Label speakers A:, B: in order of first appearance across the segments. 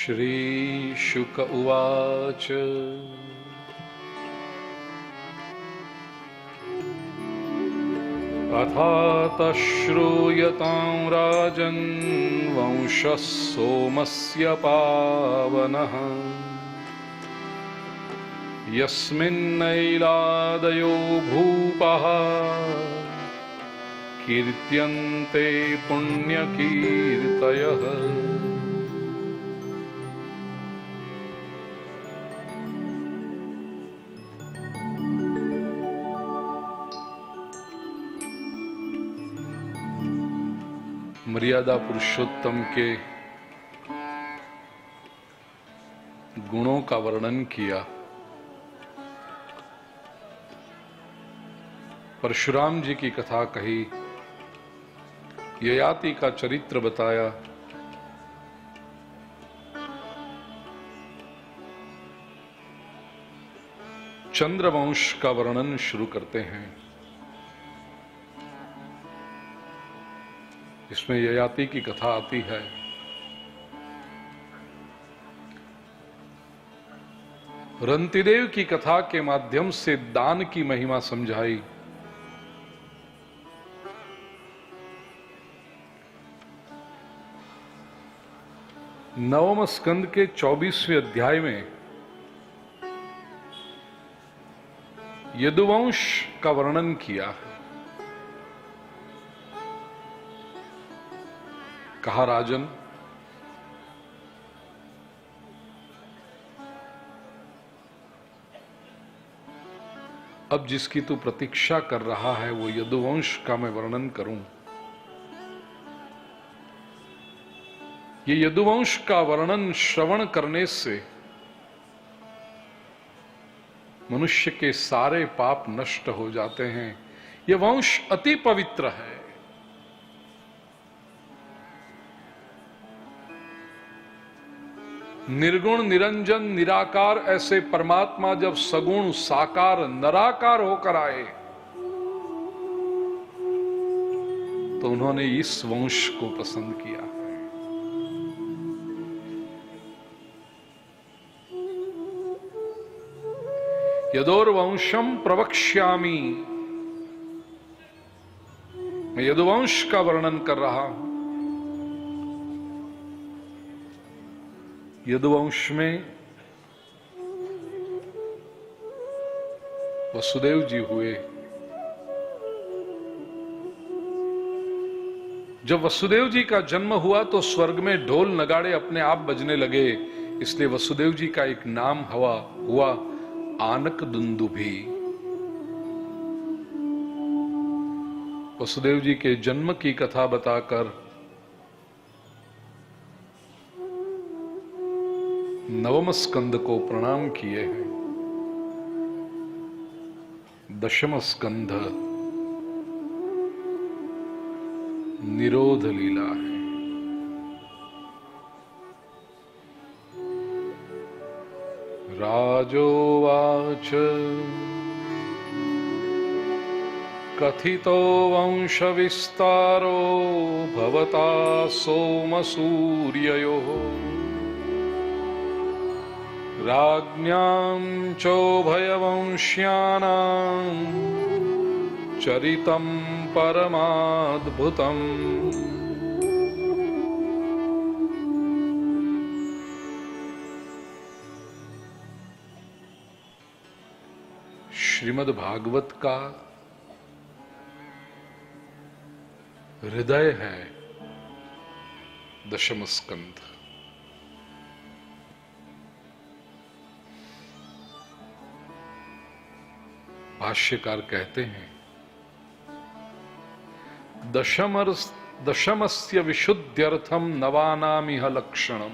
A: श्री शुक उवाच अथात श्रूयतां राजन् वंशः सोमस्य पावनः यस्मिन्नैलादयो भूपः कीर्त्यन्ते पुण्यकीर्तयः। मर्यादा पुरुषोत्तम के गुणों का वर्णन किया। परशुराम जी की कथा कही, ययाति का चरित्र बताया। चंद्रवंश का वर्णन शुरू करते हैं। इसमें ययाति की कथा आती है। रंतिदेव की कथा के माध्यम से दान की महिमा समझाई। नवम स्कंद के 24वें अध्याय में यदुवंश का वर्णन किया है। कहा, राजन, अब जिसकी तू प्रतीक्षा कर रहा है वो यदुवंश का मैं वर्णन करूं। ये यदुवंश का वर्णन श्रवण करने से मनुष्य के सारे पाप नष्ट हो जाते हैं। यह वंश अति पवित्र है। निर्गुण निरंजन निराकार ऐसे परमात्मा जब सगुण साकार नराकार होकर आए तो उन्होंने इस वंश को पसंद किया। यदुर्वंशम प्रवक्ष्यामि, मैं यदुवंश का वर्णन कर रहा हूं। यदुवंश में वसुदेव जी हुए। जब वसुदेव जी का जन्म हुआ तो स्वर्ग में ढोल नगाड़े अपने आप बजने लगे। इसलिए वसुदेव जी का एक नाम हुआ आनक दुंदुभी। वसुदेव जी के जन्म की कथा बताकर नवम स्कंद को प्रणाम किए हैं। दशम स्कंद निरोध लीला है। राजोवाच कथितो वंश विस्तारो भवता सोमसूर्ययोः राज्ञां चोभयवंश्यानां चरितं परमाद्भुतम्। श्रीमद् भागवत का हृदय है दशम स्कंद। भाष्यकार कहते हैं, दशमस्य विशुद्ध्यर्थम नवानामिह लक्षणम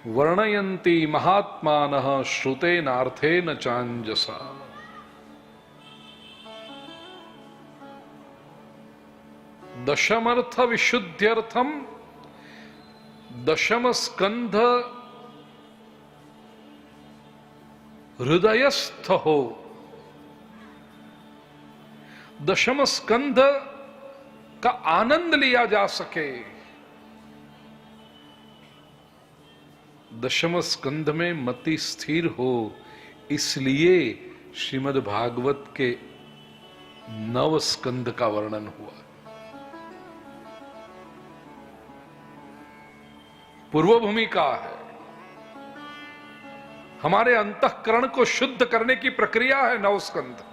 A: वर्णयन्ति महात्मानः श्रुतेनार्थेन चांजसा। दशमर्थ विशुद्ध्यर्थम दशम स्कंध हृदयस्थ हो। दशम स्कंध का आनंद लिया जा सके, दशम स्कंध में मति स्थिर हो, इसलिए श्रीमद् भागवत के 9 स्कंध का वर्णन हुआ। पूर्व भूमिका है, हमारे अंतःकरण को शुद्ध करने की प्रक्रिया है 9 स्कंध।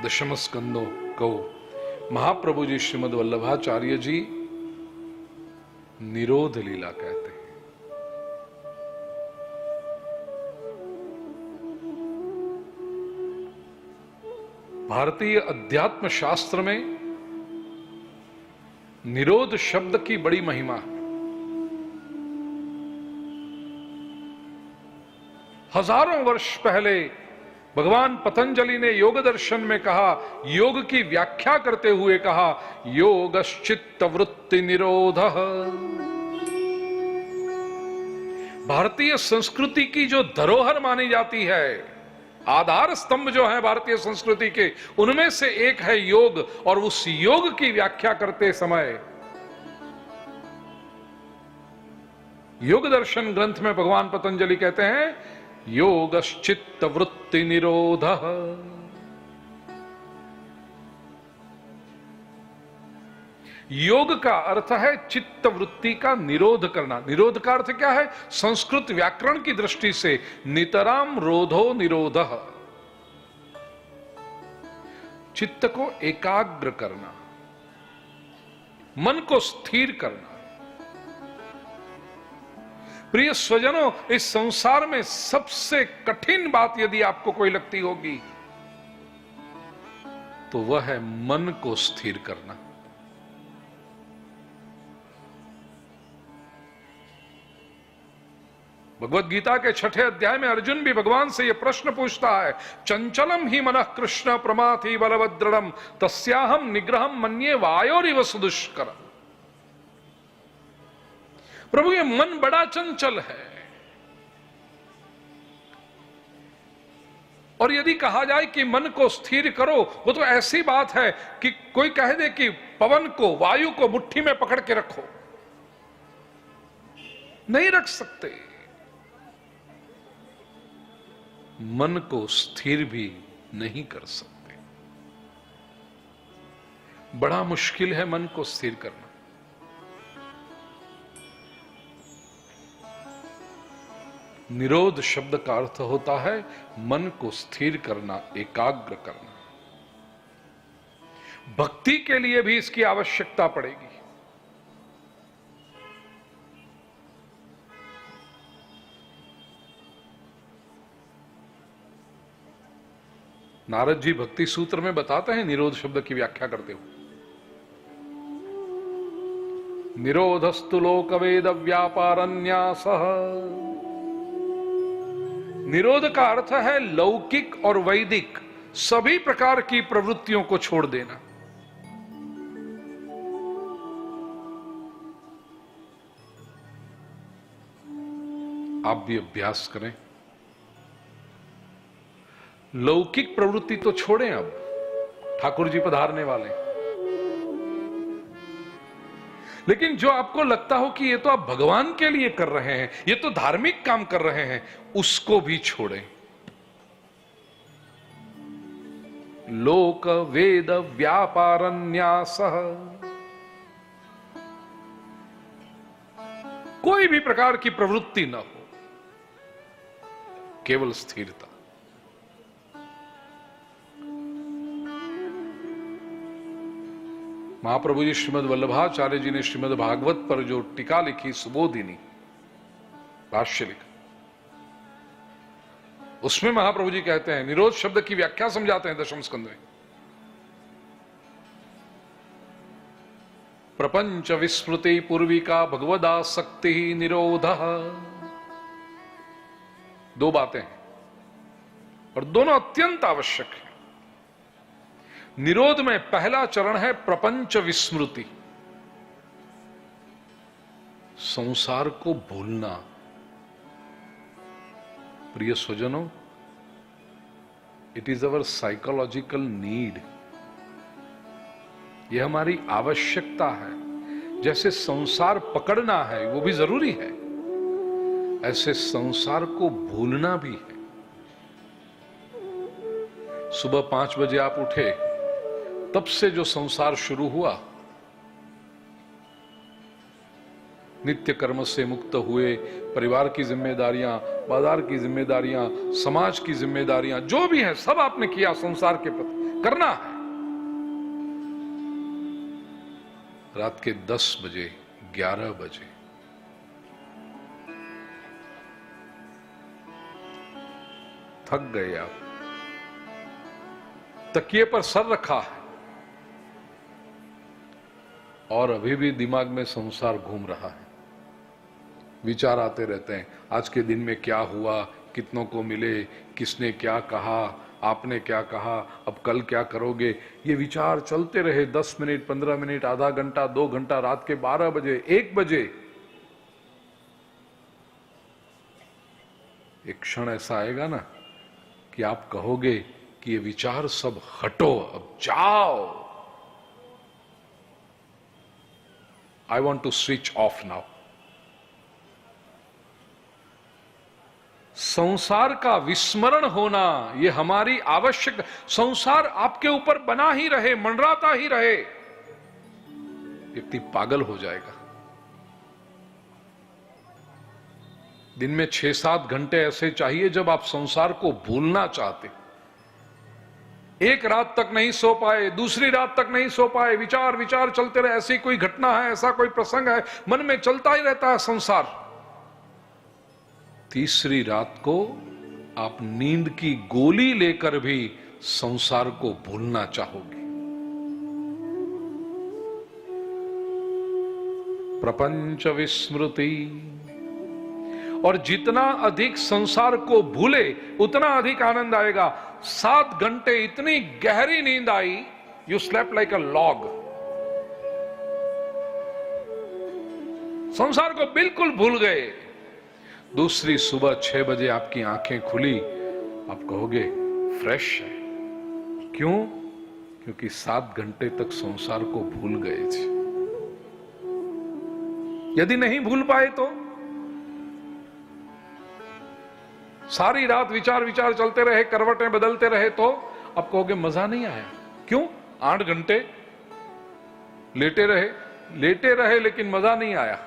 A: दशम स्कंदों को महाप्रभु जी श्रीमद् वल्लभाचार्य जी निरोध लीला कहते हैं। भारतीय अध्यात्म शास्त्र में निरोध शब्द की बड़ी महिमा है। हजारों वर्ष पहले भगवान पतंजलि ने योग दर्शन में कहा, योग की व्याख्या करते हुए कहा, योगश्चित्त वृत्ति निरोधः। भारतीय संस्कृति की जो धरोहर मानी जाती है, आधार स्तंभ जो है भारतीय संस्कृति के, उनमें से एक है योग। और उस योग की व्याख्या करते समय योग दर्शन ग्रंथ में भगवान पतंजलि कहते हैं, योगश्चित्त वृत्ति निरोधः। योग का अर्थ है चित्त वृत्ति का निरोध करना। निरोध का अर्थ क्या है? संस्कृत व्याकरण की दृष्टि से नितराम रोधो निरोधः, चित्त को एकाग्र करना, मन को स्थिर करना। प्रिय स्वजनों, इस संसार में सबसे कठिन बात यदि आपको कोई लगती होगी तो वह है मन को स्थिर करना। भगवत गीता के 6ठे अध्याय में अर्जुन भी भगवान से यह प्रश्न पूछता है, चंचलम ही मनः कृष्ण प्रमाथि बलवद्दृढ़म् तस्याहम निग्रहम मन्ये वायोरिव सुदुष्करम्। प्रभु, ये मन बड़ा चंचल है। और यदि कहा जाए कि मन को स्थिर करो, वो तो ऐसी बात है कि कोई कह दे कि पवन को, वायु को मुट्ठी में पकड़ के रखो, नहीं रख सकते। मन को स्थिर भी नहीं कर सकते। बड़ा मुश्किल है मन को स्थिर करना। निरोध शब्द का अर्थ होता है मन को स्थिर करना, एकाग्र करना। भक्ति के लिए भी इसकी आवश्यकता पड़ेगी। नारद जी भक्ति सूत्र में बताते हैं निरोध शब्द की व्याख्या करते हुए, निरोधस्तु लोक वेद व्यापारन्यासः। निरोध का अर्थ है लौकिक और वैदिक सभी प्रकार की प्रवृत्तियों को छोड़ देना। आप भी अभ्यास करें। लौकिक प्रवृत्ति तो छोड़ें, अब ठाकुर जी पधारने वाले। लेकिन जो आपको लगता हो कि ये तो आप भगवान के लिए कर रहे हैं, ये तो धार्मिक काम कर रहे हैं, उसको भी छोड़ें। लोक वेद व्यापारन्यासः। कोई भी प्रकार की प्रवृत्ति न हो, केवल स्थिरता। महाप्रभु जी श्रीमद् वल्लभाचार्य जी ने श्रीमद् भागवत पर जो टीका लिखी, सुबोधिनी भाष्य लिखा, उसमें महाप्रभु जी कहते हैं, निरोध शब्द की व्याख्या समझाते हैं दशम स्कंद में। प्रपंच विस्मृति पूर्विका भगवदासक्ति निरोधः। 2 बातें हैं और दोनों अत्यंत आवश्यक है। निरोध में पहला चरण है प्रपंच विस्मृति, संसार को भूलना। प्रिय स्वजनों, it is our psychological need यह हमारी आवश्यकता है। जैसे संसार पकड़ना है वो भी जरूरी है, ऐसे संसार को भूलना भी है। सुबह 5 बजे आप उठे, तब से जो संसार शुरू हुआ, नित्य कर्म से मुक्त हुए, परिवार की जिम्मेदारियां, बाजार की जिम्मेदारियां, समाज की जिम्मेदारियां, जो भी है सब आपने किया संसार के प्रति, करना है। रात के 10 बजे 11 बजे थक गए आप, तकिए पर सर रखा है और अभी भी दिमाग में संसार घूम रहा है, विचार आते रहते हैं। आज के दिन में क्या हुआ, कितनों को मिले, किसने क्या कहा, आपने क्या कहा, अब कल क्या करोगे, ये विचार चलते रहे 10 मिनट, 15 मिनट, आधा घंटा, 2 घंटा, रात के 12 बजे, 1 बजे। एक क्षण ऐसा आएगा ना कि आप कहोगे कि ये विचार सब हटो, अब जाओ, I want to switch off now. संसार का विस्मरण होना ये हमारी आवश्यक, संसार आपके ऊपर बना ही रहे, मंडराता ही रहे, व्यक्ति पागल हो जाएगा। दिन में 6-7 घंटे ऐसे चाहिए जब आप संसार को भूलना चाहते। एक रात तक नहीं सो पाए, दूसरी रात तक नहीं सो पाए, विचार विचार चलते रहे, ऐसी कोई घटना है, ऐसा कोई प्रसंग है, मन में चलता ही रहता है संसार। तीसरी रात को आप नींद की गोली लेकर भी संसार को भूलना चाहोगे। प्रपंच विस्मृति, और जितना अधिक संसार को भूले उतना अधिक आनंद आएगा। 7 घंटे इतनी गहरी नींद आई, you slept like a log, संसार को बिल्कुल भूल गए। दूसरी सुबह 6 बजे आपकी आंखें खुली, आप कहोगे फ्रेश है। क्यों? क्योंकि 7 घंटे तक संसार को भूल गए थे। यदि नहीं भूल पाए तो सारी रात विचार विचार चलते रहे, करवटें बदलते रहे, तो आप कहोगे मजा नहीं आया। क्यों? 8 घंटे लेटे रहे लेकिन मजा नहीं आया,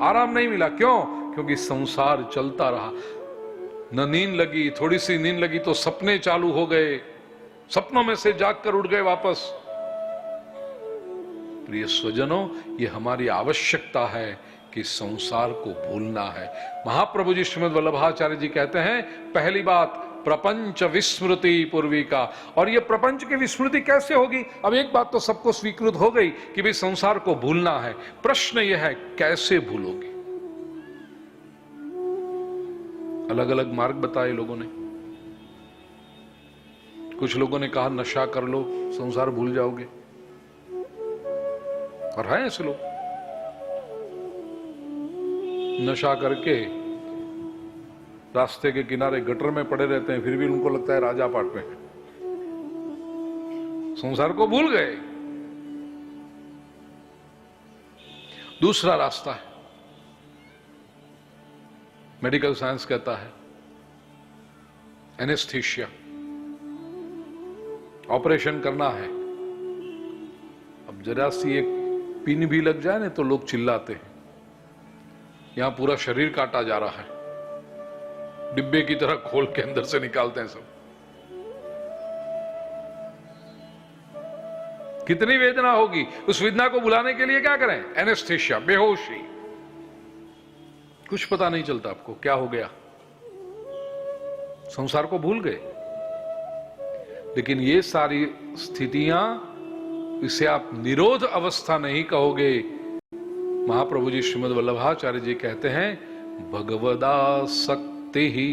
A: आराम नहीं मिला। क्यों? क्योंकि संसार चलता रहा। न नींद लगी, थोड़ी सी नींद लगी तो सपने चालू हो गए, सपनों में से जागकर उठ गए वापस। प्रिय स्वजनों, ये हमारी आवश्यकता है कि संसार को भूलना है। महाप्रभु जी श्रीमद् वल्लभाचार्य जी कहते हैं, पहली बात प्रपंच विस्मृति पूर्विका। और ये प्रपंच की विस्मृति कैसे होगी? अब एक बात तो सबको स्वीकृत हो गई कि भाई संसार को भूलना है। प्रश्न यह है कैसे भूलोगे? अलग अलग मार्ग बताए लोगों ने। कुछ लोगों ने कहा नशा कर लो, संसार भूल जाओगे, और हैं ऐसे लोग नशा करके रास्ते के किनारे गटर में पड़े रहते हैं, फिर भी उनको लगता है राजा पाट में, संसार को भूल गए। दूसरा रास्ता है, मेडिकल साइंस कहता है एनेस्थीसिया, ऑपरेशन करना है। अब जरा सी एक पिन भी लग जाए ना तो लोग चिल्लाते हैं, यहां पूरा शरीर काटा जा रहा है, डिब्बे की तरह खोल के अंदर से निकालते हैं सब। कितनी वेदना होगी। उस वेदना को बुलाने के लिए क्या करें? एनेस्थीसिया, बेहोशी। कुछ पता नहीं चलता आपको क्या हो गया, संसार को भूल गए। लेकिन ये सारी स्थितियां, इसे आप निरोध अवस्था नहीं कहोगे। महाप्रभु जी श्रीमद् वल्लभाचार्य जी कहते हैं भगवदासक्ति ही।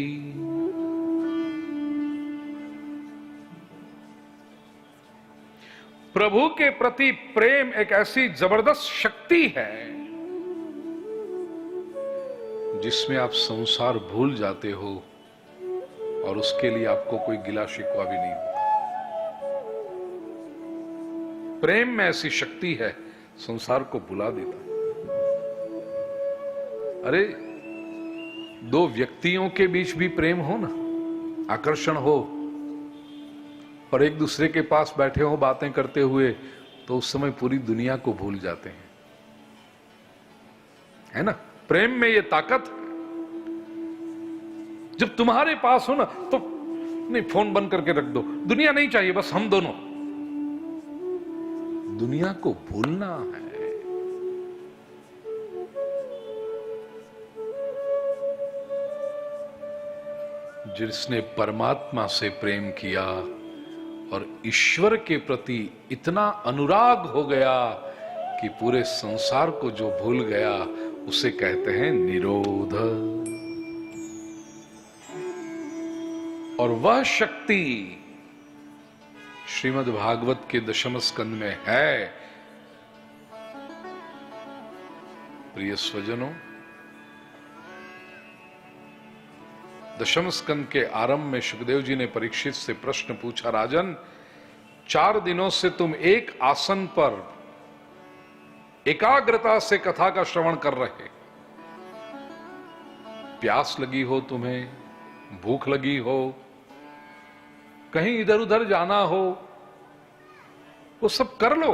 A: प्रभु के प्रति प्रेम एक ऐसी जबरदस्त शक्ति है जिसमें आप संसार भूल जाते हो और उसके लिए आपको कोई गिला शिकवा भी नहीं होता। प्रेम में ऐसी शक्ति है, संसार को भुला देता है। अरे दो व्यक्तियों के बीच भी प्रेम हो ना, आकर्षण हो, और एक दूसरे के पास बैठे हो बातें करते हुए, तो उस समय पूरी दुनिया को भूल जाते हैं, है ना। प्रेम में ये ताकत, जब तुम्हारे पास हो ना तो नहीं, फोन बंद करके रख दो, दुनिया नहीं चाहिए, बस हम दोनों। दुनिया को भूलना है। जिसने परमात्मा से प्रेम किया और ईश्वर के प्रति इतना अनुराग हो गया कि पूरे संसार को जो भूल गया, उसे कहते हैं निरोध। और वह शक्ति श्रीमद् भागवत के दशम स्कंद में है। प्रिय स्वजनों, दशम स्कंद के आरंभ में सुखदेव जी ने परीक्षित से प्रश्न पूछा, राजन 4 दिनों से तुम एक आसन पर एकाग्रता से कथा का श्रवण कर रहे, प्यास लगी हो तुम्हें, भूख लगी हो, कहीं इधर उधर जाना हो, वो सब कर लो,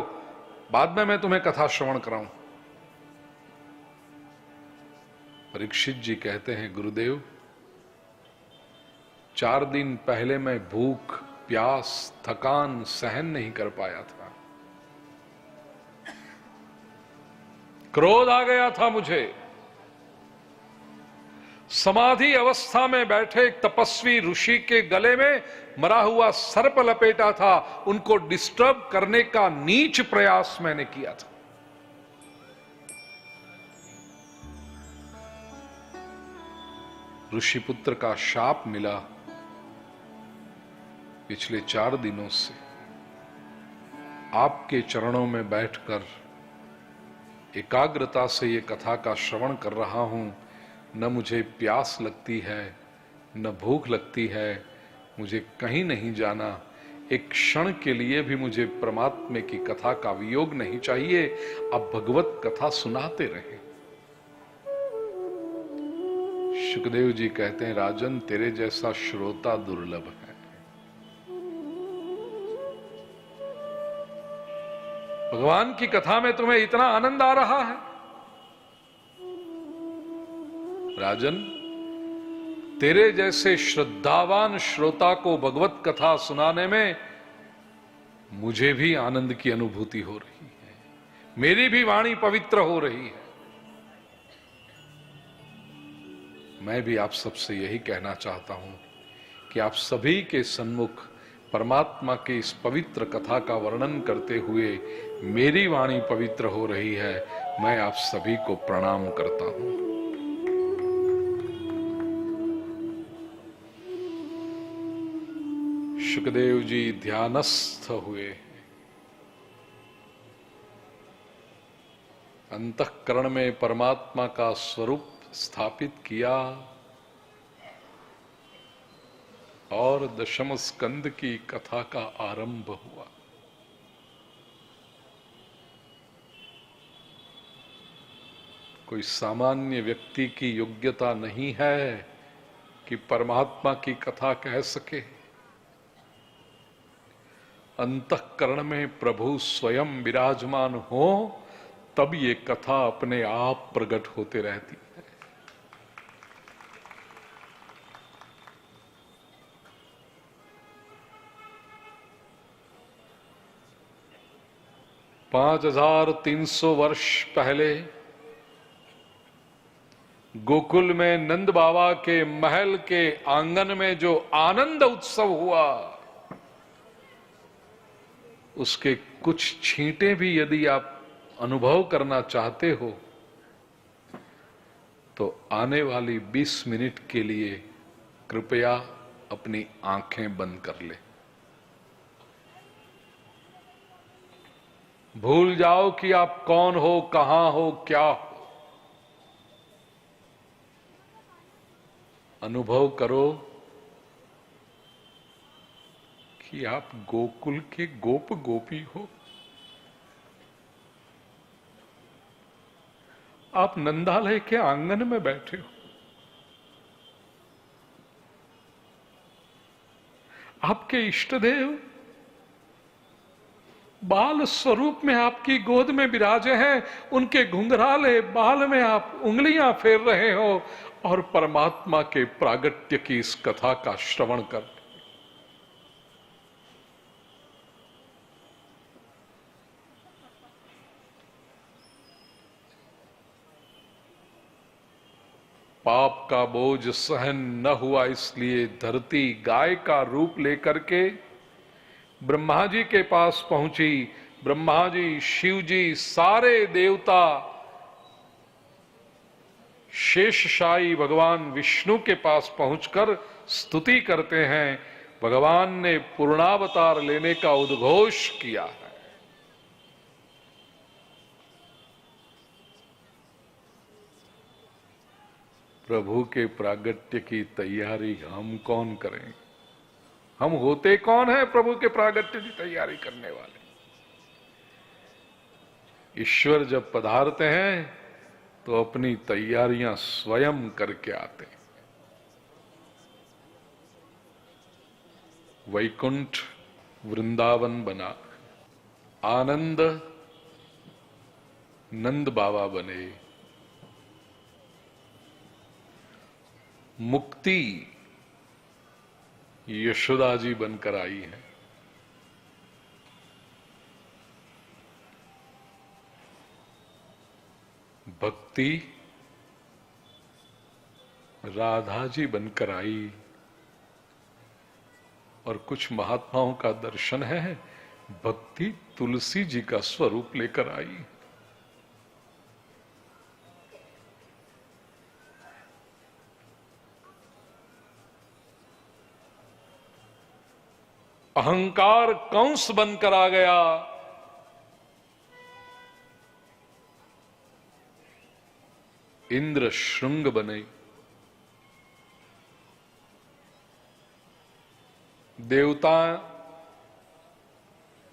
A: बाद में मैं तुम्हें कथा श्रवण कराऊं। परीक्षित जी कहते हैं, गुरुदेव 4 दिन पहले मैं भूख, प्यास, थकान सहन नहीं कर पाया था, क्रोध आ गया था मुझे। समाधि अवस्था में बैठे एक तपस्वी ऋषि के गले में मरा हुआ सर्प लपेटा था, उनको डिस्टर्ब करने का नीच प्रयास मैंने किया था। ऋषिपुत्र का शाप मिला। पिछले 4 दिनों से आपके चरणों में बैठकर एकाग्रता से ये कथा का श्रवण कर रहा हूं। न मुझे प्यास लगती है, न भूख लगती है, मुझे कहीं नहीं जाना, एक क्षण के लिए भी मुझे परमात्मा की कथा का वियोग नहीं चाहिए। अब भगवत कथा सुनाते रहे। सुखदेव जी कहते हैं, राजन तेरे जैसा श्रोता दुर्लभ है। भगवान की कथा में तुम्हें इतना आनंद आ रहा है। राजन तेरे जैसे श्रद्धावान श्रोता को भगवत कथा सुनाने में मुझे भी आनंद की अनुभूति हो रही है, मेरी भी वाणी पवित्र हो रही है। मैं भी आप सबसे यही कहना चाहता हूं कि आप सभी के सन्मुख परमात्मा की इस पवित्र कथा का वर्णन करते हुए मेरी वाणी पवित्र हो रही है। मैं आप सभी को प्रणाम करता हूं। सुखदेव जी ध्यानस्थ हुए, अंतःकरण में परमात्मा का स्वरूप स्थापित किया और दशम स्कंद की कथा का आरंभ हुआ। कोई सामान्य व्यक्ति की योग्यता नहीं है कि परमात्मा की कथा कह सके। अंतःकरण में प्रभु स्वयं विराजमान हो, तब ये कथा अपने आप प्रकट होते रहती है। पांच 5300 वर्ष पहले गोकुल में नंद बाबा के महल के आंगन में जो आनंद उत्सव हुआ, उसके कुछ छींटे भी यदि आप अनुभव करना चाहते हो तो आने वाली 20 मिनट के लिए कृपया अपनी आंखें बंद कर ले। भूल जाओ कि आप कौन हो, कहां हो, क्या हो। अनुभव करो कि आप गोकुल के गोप गोपी हो, आप नंदालय के आंगन में बैठे हो, आपके इष्ट देव बाल स्वरूप में आपकी गोद में विराजे हैं, उनके घुंघराले बाल में आप उंगलियां फेर रहे हो और परमात्मा के प्रागट्य की इस कथा का श्रवण कर। पाप का बोझ सहन न हुआ, इसलिए धरती गाय का रूप लेकर के ब्रह्मा जी के पास पहुंची। ब्रह्मा जी, शिव जी, सारे देवता शेषशायी भगवान विष्णु के पास पहुंचकर स्तुति करते हैं, भगवान ने पूर्णावतार लेने का उद्घोष किया है। प्रभु के प्रागट्य की तैयारी हम कौन करें? हम होते कौन है प्रभु के प्रागट्य की तैयारी करने वाले? ईश्वर जब पधारते हैं तो अपनी तैयारियां स्वयं करके आते हैं। वैकुंठ वृंदावन बना, आनंद नंद बाबा बने, मुक्ति यशोदा जी बनकर आई है। भक्ति राधा जी बनकर आई, और कुछ महात्माओं का दर्शन है, भक्ति तुलसी जी का स्वरूप लेकर आई। अहंकार कंस बनकर आ गया, इंद्र श्रृंग बने, देवता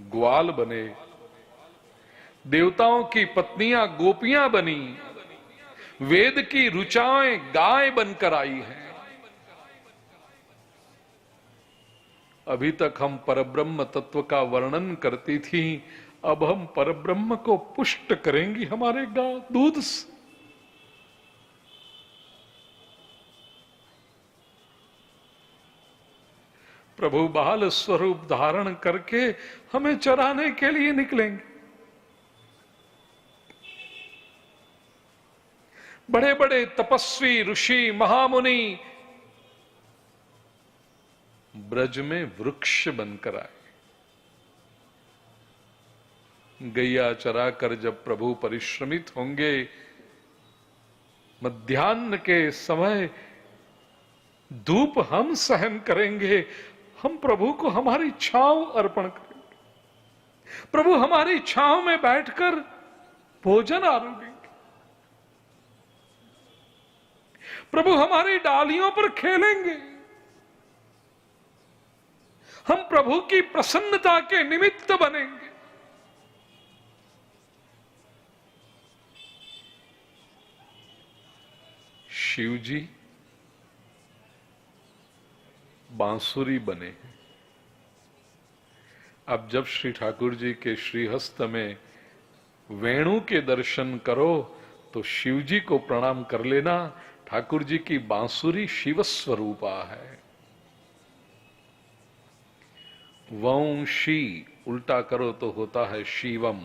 A: ग्वाल बने, देवताओं की पत्नियां गोपियां बनी, वेद की ऋचाएं गाय बनकर आई हैं। अभी तक हम परब्रह्म तत्व का वर्णन करती थी, अब हम परब्रह्म को पुष्ट करेंगी हमारे दूध से। प्रभु बाल स्वरूप धारण करके हमें चराने के लिए निकलेंगे। बड़े बड़े तपस्वी ऋषि महामुनि ब्रज में वृक्ष बनकर आए। गैया चराकर जब प्रभु परिश्रमित होंगे, मध्याह्न के समय धूप हम सहन करेंगे, हम प्रभु को हमारी छांव अर्पण करेंगे। प्रभु हमारी छांव में बैठकर भोजन आरोगेंगे। प्रभु हमारी डालियों पर खेलेंगे। हम प्रभु की प्रसन्नता के निमित्त बनेंगे। शिव जी बांसुरी बने। अब जब श्री ठाकुर जी के श्रीहस्त में वेणु के दर्शन करो तो शिव जी को प्रणाम कर लेना। ठाकुर जी की बांसुरी शिव स्वरूपा है। वंशी उल्टा करो तो होता है शिवम,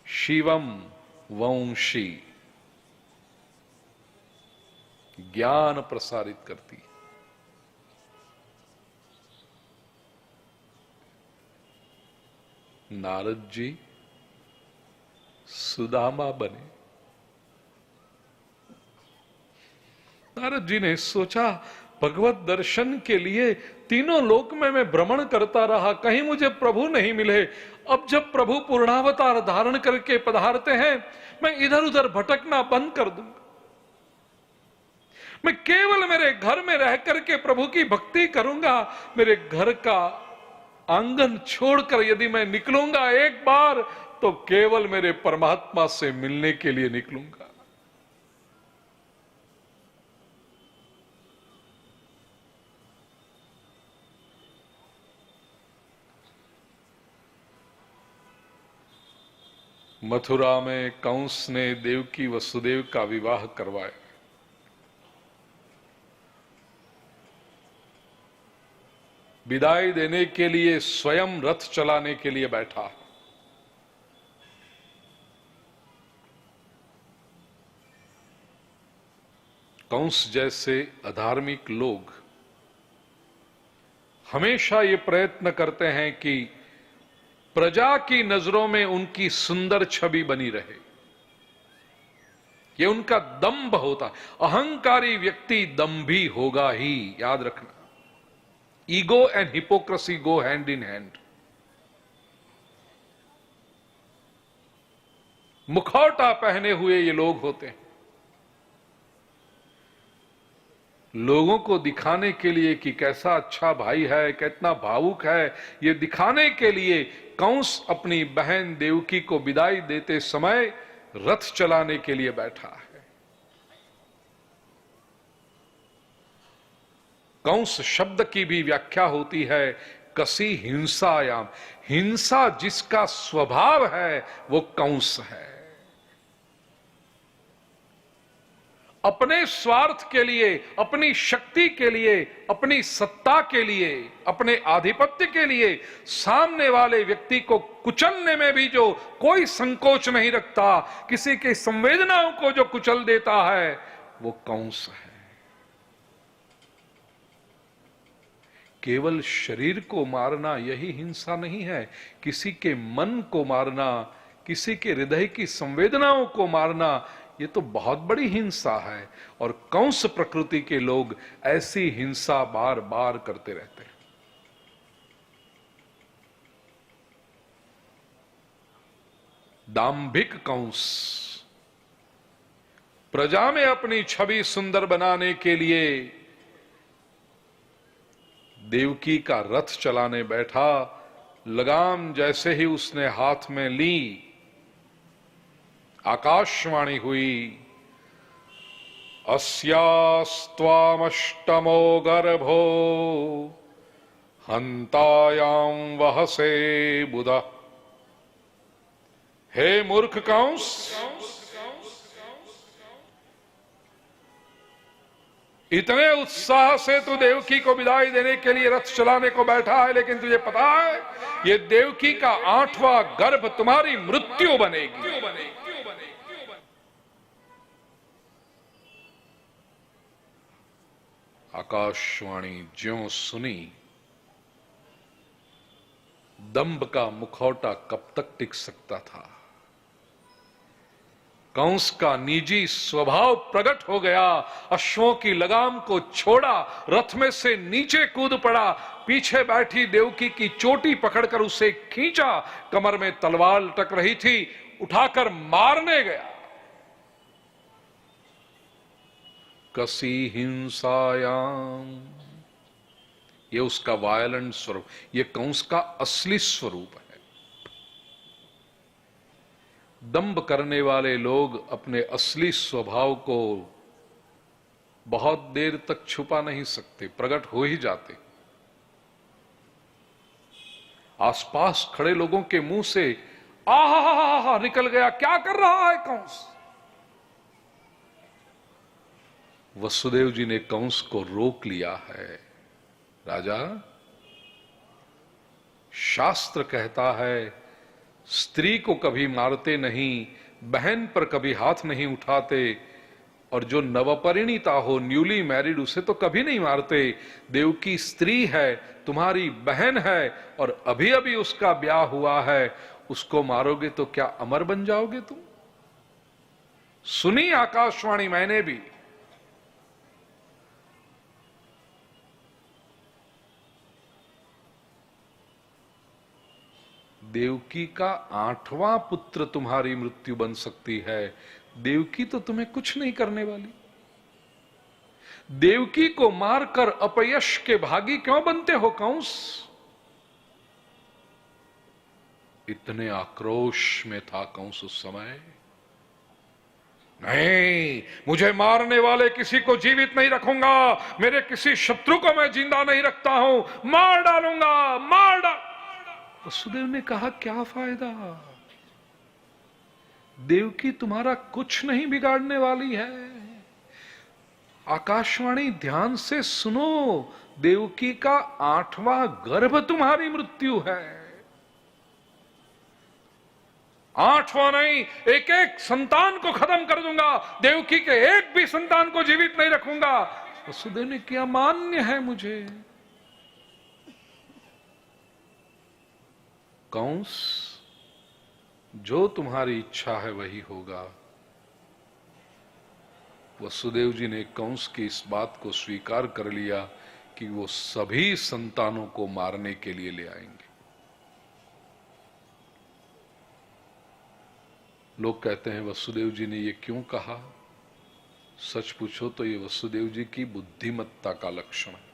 A: शिवम वंशी, ज्ञान प्रसारित करती। नारद जी सुदामा बने। नारद जी ने सोचा, भगवत दर्शन के लिए तीनों लोक में मैं भ्रमण करता रहा, कहीं मुझे प्रभु नहीं मिले। अब जब प्रभु पूर्णावतार धारण करके पधारते हैं, मैं इधर उधर भटकना बंद कर दूंगा। मैं केवल मेरे घर में रह करके प्रभु की भक्ति करूंगा। मेरे घर का आंगन छोड़कर यदि मैं निकलूंगा एक बार, तो केवल मेरे परमात्मा से मिलने के लिए निकलूंगा। मथुरा में कंस ने देवकी वसुदेव का विवाह करवाया। विदाई देने के लिए स्वयं रथ चलाने के लिए बैठा। कंस जैसे अधार्मिक लोग हमेशा ये प्रयत्न करते हैं कि प्रजा की नजरों में उनकी सुंदर छवि बनी रहे। ये उनका दंभ होता है। अहंकारी व्यक्ति दंभी होगा ही, याद रखना। Ego and hypocrisy go hand in hand. मुखौटा पहने हुए ये लोग होते हैं, लोगों को दिखाने के लिए कि कैसा अच्छा भाई है, कितना भावुक है, ये दिखाने के लिए कंस अपनी बहन देवकी को विदाई देते समय रथ चलाने के लिए बैठा है। कंस शब्द की भी व्याख्या होती है कसी हिंसायाम। हिंसा जिसका स्वभाव है वो कंस है। अपने स्वार्थ के लिए, अपनी शक्ति के लिए, अपनी सत्ता के लिए, अपने आधिपत्य के लिए सामने वाले व्यक्ति को कुचलने में भी जो कोई संकोच नहीं रखता, किसी की संवेदनाओं को जो कुचल देता है, वो कंस है। केवल शरीर को मारना यही हिंसा नहीं है, किसी के मन को मारना, किसी के हृदय की संवेदनाओं को मारना, ये तो बहुत बड़ी हिंसा है। और कंस प्रकृति के लोग ऐसी हिंसा बार बार करते रहते हैं। दांभिक कंस प्रजा में अपनी छवि सुंदर बनाने के लिए देवकी का रथ चलाने बैठा। लगाम जैसे ही उसने हाथ में ली, आकाशवाणी हुई, अस्यास्त्वामष्टमो गर्भो हंतायां वहसे बुधा। हे मूर्ख कंस, इतने उत्साह से तू देवकी को विदाई देने के लिए रथ चलाने को बैठा है, लेकिन तुझे पता है ये देवकी का 8वां गर्भ तुम्हारी मृत्यु बनेगी। आकाशवाणी ज्यों सुनी, दंभ का मुखौटा कब तक टिक सकता था। कंस का निजी स्वभाव प्रकट हो गया। अश्वों की लगाम को छोड़ा, रथ में से नीचे कूद पड़ा, पीछे बैठी देवकी की चोटी पकड़कर उसे खींचा। कमर में तलवार लटक रही थी, उठाकर मारने गया। कसी हिंसायाम, ये उसका वायलेंट स्वरूप, ये कंस का असली स्वरूप है। दंभ करने वाले लोग अपने असली स्वभाव को बहुत देर तक छुपा नहीं सकते, प्रकट हो ही जाते। आसपास खड़े लोगों के मुंह से आहा निकल गया, क्या कर रहा है कंस। वसुदेव जी ने कंस को रोक लिया है। राजा, शास्त्र कहता है स्त्री को कभी मारते नहीं, बहन पर कभी हाथ नहीं उठाते, और जो नवपरिणीता हो, न्यूली मैरिड, उसे तो कभी नहीं मारते। देवकी स्त्री है, तुम्हारी बहन है, और अभी अभी उसका ब्याह हुआ है, उसको मारोगे तो क्या अमर बन जाओगे तुम। सुनी आकाशवाणी मैंने भी। देवकी का 8वां पुत्र तुम्हारी मृत्यु बन सकती है। देवकी तो तुम्हें कुछ नहीं करने वाली। देवकी को मारकर अपयश के भागी क्यों बनते हो कंस। इतने आक्रोश में था कंस उस समय। नहीं, मुझे मारने वाले किसी को जीवित नहीं रखूंगा, मेरे किसी शत्रु को मैं जिंदा नहीं रखता हूं, मार डालूंगा, मार डाल। वसुदेव ने कहा क्या फायदा, देवकी तुम्हारा कुछ नहीं बिगाड़ने वाली है। आकाशवाणी ध्यान से सुनो, देवकी का 8वां गर्भ तुम्हारी मृत्यु है। 8वां नहीं, एक एक संतान को खत्म कर दूंगा, देवकी के एक भी संतान को जीवित नहीं रखूंगा। वसुदेव ने क्या मान्य है मुझे। कंस, जो तुम्हारी इच्छा है वही होगा। वसुदेव जी ने कंस की इस बात को स्वीकार कर लिया कि वो सभी संतानों को मारने के लिए ले आएंगे। लोग कहते हैं वसुदेव जी ने ये क्यों कहा। सच पूछो तो ये वसुदेव जी की बुद्धिमत्ता का लक्षण है।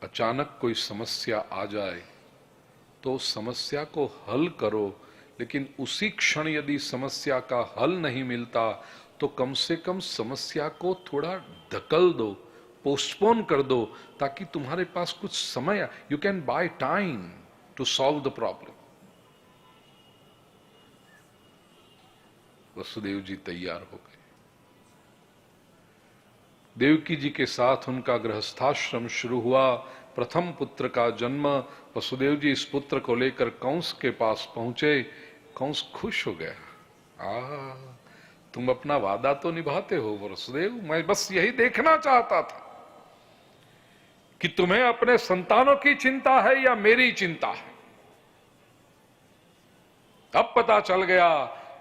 A: अचानक कोई समस्या आ जाए तो समस्या को हल करो, लेकिन उसी क्षण यदि समस्या का हल नहीं मिलता तो कम से कम समस्या को थोड़ा धकल दो, पोस्टपोन कर दो, ताकि तुम्हारे पास कुछ समय, you can buy time to solve the problem. Vasudev ji तैयार हो गए। देवकी जी के साथ उनका गृहस्थाश्रम शुरू हुआ। प्रथम पुत्र का जन्म। वसुदेव जी इस पुत्र को लेकर कंस के पास पहुंचे। कंस खुश हो गया। तुम अपना वादा तो निभाते हो वसुदेव, मैं बस यही देखना चाहता था कि तुम्हें अपने संतानों की चिंता है या मेरी चिंता है। अब पता चल गया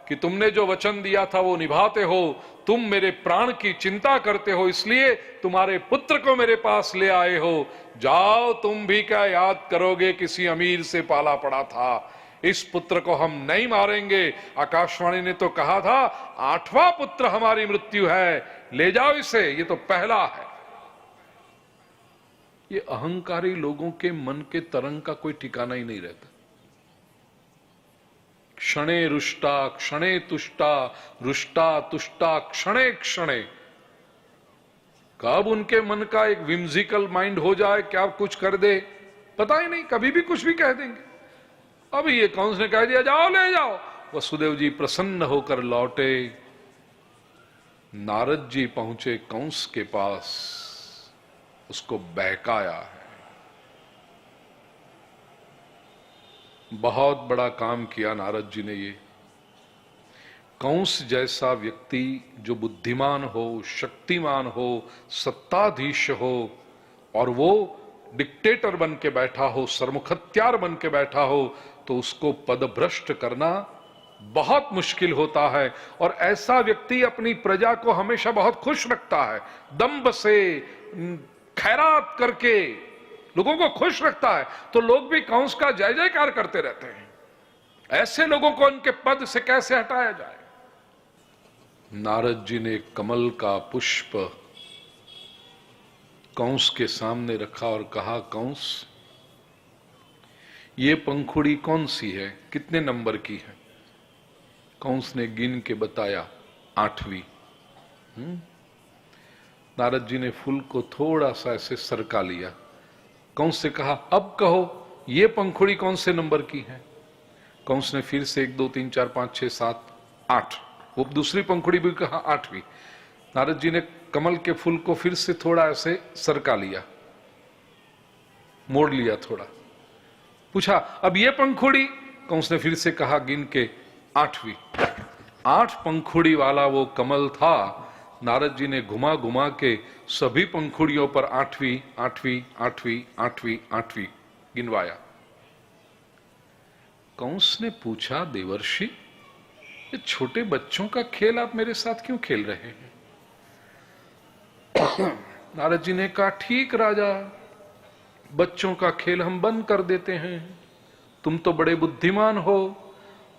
A: कि तुमने जो वचन दिया था वो निभाते हो। तुम मेरे प्राण की चिंता करते हो, इसलिए तुम्हारे पुत्र को मेरे पास ले आए हो। जाओ, तुम भी क्या याद करोगे, किसी अमीर से पाला पड़ा था। इस पुत्र को हम नहीं मारेंगे। आकाशवाणी ने तो कहा था 8वां पुत्र हमारी मृत्यु है, ले जाओ इसे, ये तो पहला है। ये अहंकारी लोगों के मन के तरंग का कोई ठिकाना ही नहीं रहता। क्षणे रुष्टा क्षणे तुष्टा, रुष्टा तुष्टा क्षणे क्षणे। कब उनके मन का एक विम्जिकल माइंड हो जाए, क्या कुछ कर दे, पता ही नहीं, कभी भी कुछ भी कह देंगे। अभी ये कंस ने कह दिया जाओ ले जाओ। वसुदेव जी प्रसन्न होकर लौटे। नारद जी पहुंचे कंस के पास, उसको बहकाया है। बहुत बड़ा काम किया नारद जी ने। ये कंस जैसा व्यक्ति जो बुद्धिमान हो, शक्तिमान हो, सत्ताधीश हो, और वो डिक्टेटर बन के बैठा हो, सरमुखत्यार बन के बैठा हो, तो उसको पदभ्रष्ट करना बहुत मुश्किल होता है। और ऐसा व्यक्ति अपनी प्रजा को हमेशा बहुत खुश रखता है, दंभ से, खैरात करके लोगों को खुश रखता है। तो लोग भी कंस का जय जयकार करते रहते हैं। ऐसे लोगों को उनके पद से कैसे हटाया जाए। नारद जी ने कमल का पुष्प कंस के सामने रखा और कहा, कंस, ये पंखुड़ी कौन सी है, कितने नंबर की है। कंस ने गिन के बताया 8वीं। नारद जी ने फूल को थोड़ा सा ऐसे सरका लिया। कंस से कहा, अब कहो ये पंखुड़ी कौन से नंबर की है। कंस ने फिर से 1 2 3 4 5 6 7 8, वो दूसरी पंखुड़ी भी कहा 8वीं। नारद जी ने कमल के फूल को फिर से थोड़ा ऐसे सरका लिया, मोड़ लिया थोड़ा। पूछा, अब ये पंखुड़ी। कंस ने फिर से कहा गिन के 8वीं। 8 पंखुड़ी वाला वो कमल था। नारद जी ने घुमा घुमा के सभी पंखुड़ियों पर 8वीं 8वीं 8वीं 8वीं 8वीं गिनवाया। कंस ने पूछा, देवर्षि, ये छोटे बच्चों का खेल आप मेरे साथ क्यों खेल रहे हैं। नारद जी ने कहा, ठीक राजा, बच्चों का खेल हम बंद कर देते हैं। तुम तो बड़े बुद्धिमान हो,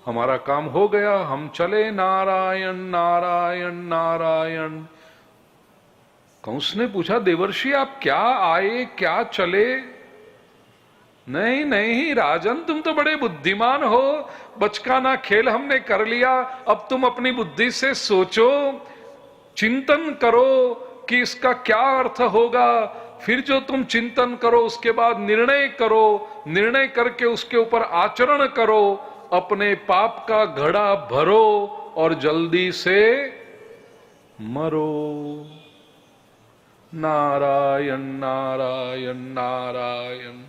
A: हमारा काम हो गया, हम चले। नारायण नारायण नारायण। कंस ने पूछा, देवर्षि आप क्या आए क्या चले। नहीं नहीं राजन, तुम तो बड़े बुद्धिमान हो, बचकाना खेल हमने कर लिया। अब तुम अपनी बुद्धि से सोचो, चिंतन करो कि इसका क्या अर्थ होगा। फिर जो तुम चिंतन करो उसके बाद निर्णय करो, निर्णय करके उसके ऊपर आचरण करो, अपने पाप का घड़ा भरो और जल्दी से मरो। नारायण नारायण नारायण।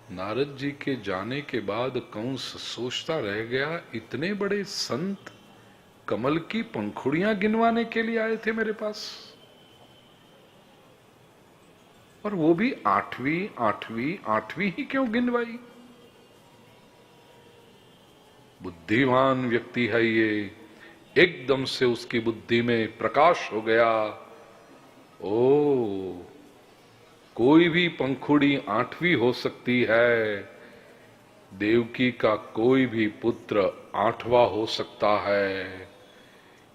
A: नारद जी के जाने के बाद कंस सोचता रह गया, इतने बड़े संत कमल की पंखुड़ियां गिनवाने के लिए आए थे मेरे पास, और वो भी 8वीं 8वीं 8वीं ही क्यों गिनवाई। बुद्धिमान व्यक्ति है ये। एकदम से उसकी बुद्धि में प्रकाश हो गया। ओ, कोई भी पंखुड़ी 8वीं हो सकती है, देवकी का कोई भी पुत्र 8वां हो सकता है।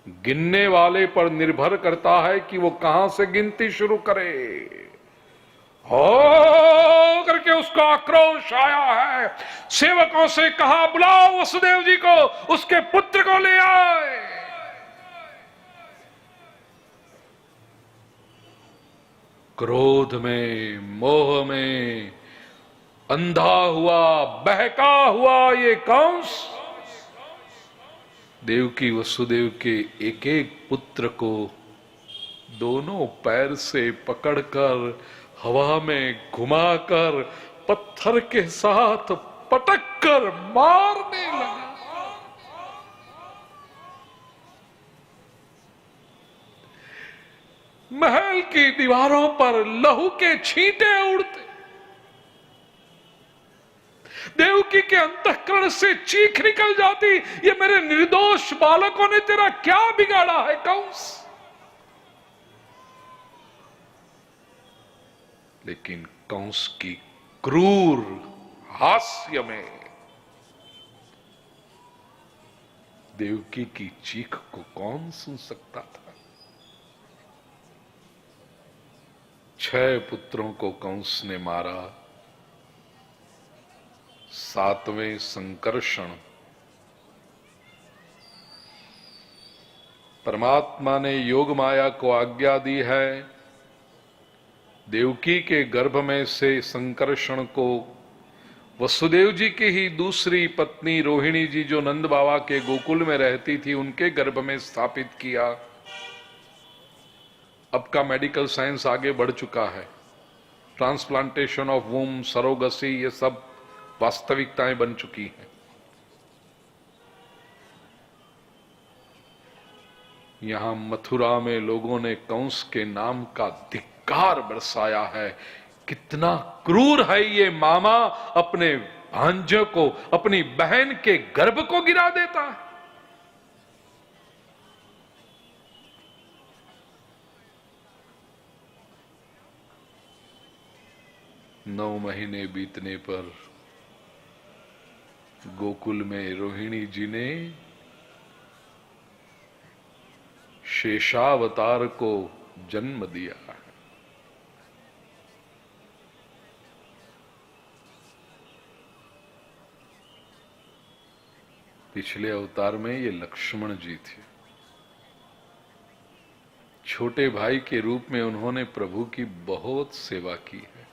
A: गिनने वाले पर निर्भर करता है कि वो कहां से गिनती शुरू करे। हो करके उसको आक्रोश आया है। सेवकों से कहा, बुलाओ वसुदेव जी को, उसके पुत्र को ले आए। क्रोध में, मोह में अंधा हुआ, बहका हुआ ये कंस देवकी वसुदेव के एक एक पुत्र को दोनों पैर से पकड़कर हवा में घुमाकर पत्थर के साथ पटक कर मारने लगा। महल की दीवारों पर लहू के छींटे उड़ते। देवकी के अंतःकरण से चीख निकल जाती, ये मेरे निर्दोष बालकों ने तेरा क्या बिगाड़ा है कंस। लेकिन कंस की क्रूर हास्य में देवकी की चीख को कौन सुन सकता था। 6 पुत्रों को कंस ने मारा। 7वें संकर्षण परमात्मा ने योग माया को आज्ञा दी है, देवकी के गर्भ में से संकर्षण को वसुदेव जी की ही दूसरी पत्नी रोहिणी जी, जो नंद बाबा के गोकुल में रहती थी, उनके गर्भ में स्थापित किया। अब का मेडिकल साइंस आगे बढ़ चुका है। ट्रांसप्लांटेशन ऑफ वूम, सरोगसी, ये सब वास्तविकताएं बन चुकी हैं। यहां मथुरा में लोगों ने कंस के नाम का धिक्कार बरसाया है। कितना क्रूर है ये मामा, अपने भांजे को, अपनी बहन के गर्भ को गिरा देता है। नौ महीने बीतने पर गोकुल में रोहिणी जी ने शेषावतार को जन्म दिया। पिछले अवतार में ये लक्ष्मण जी थे। छोटे भाई के रूप में उन्होंने प्रभु की बहुत सेवा की है,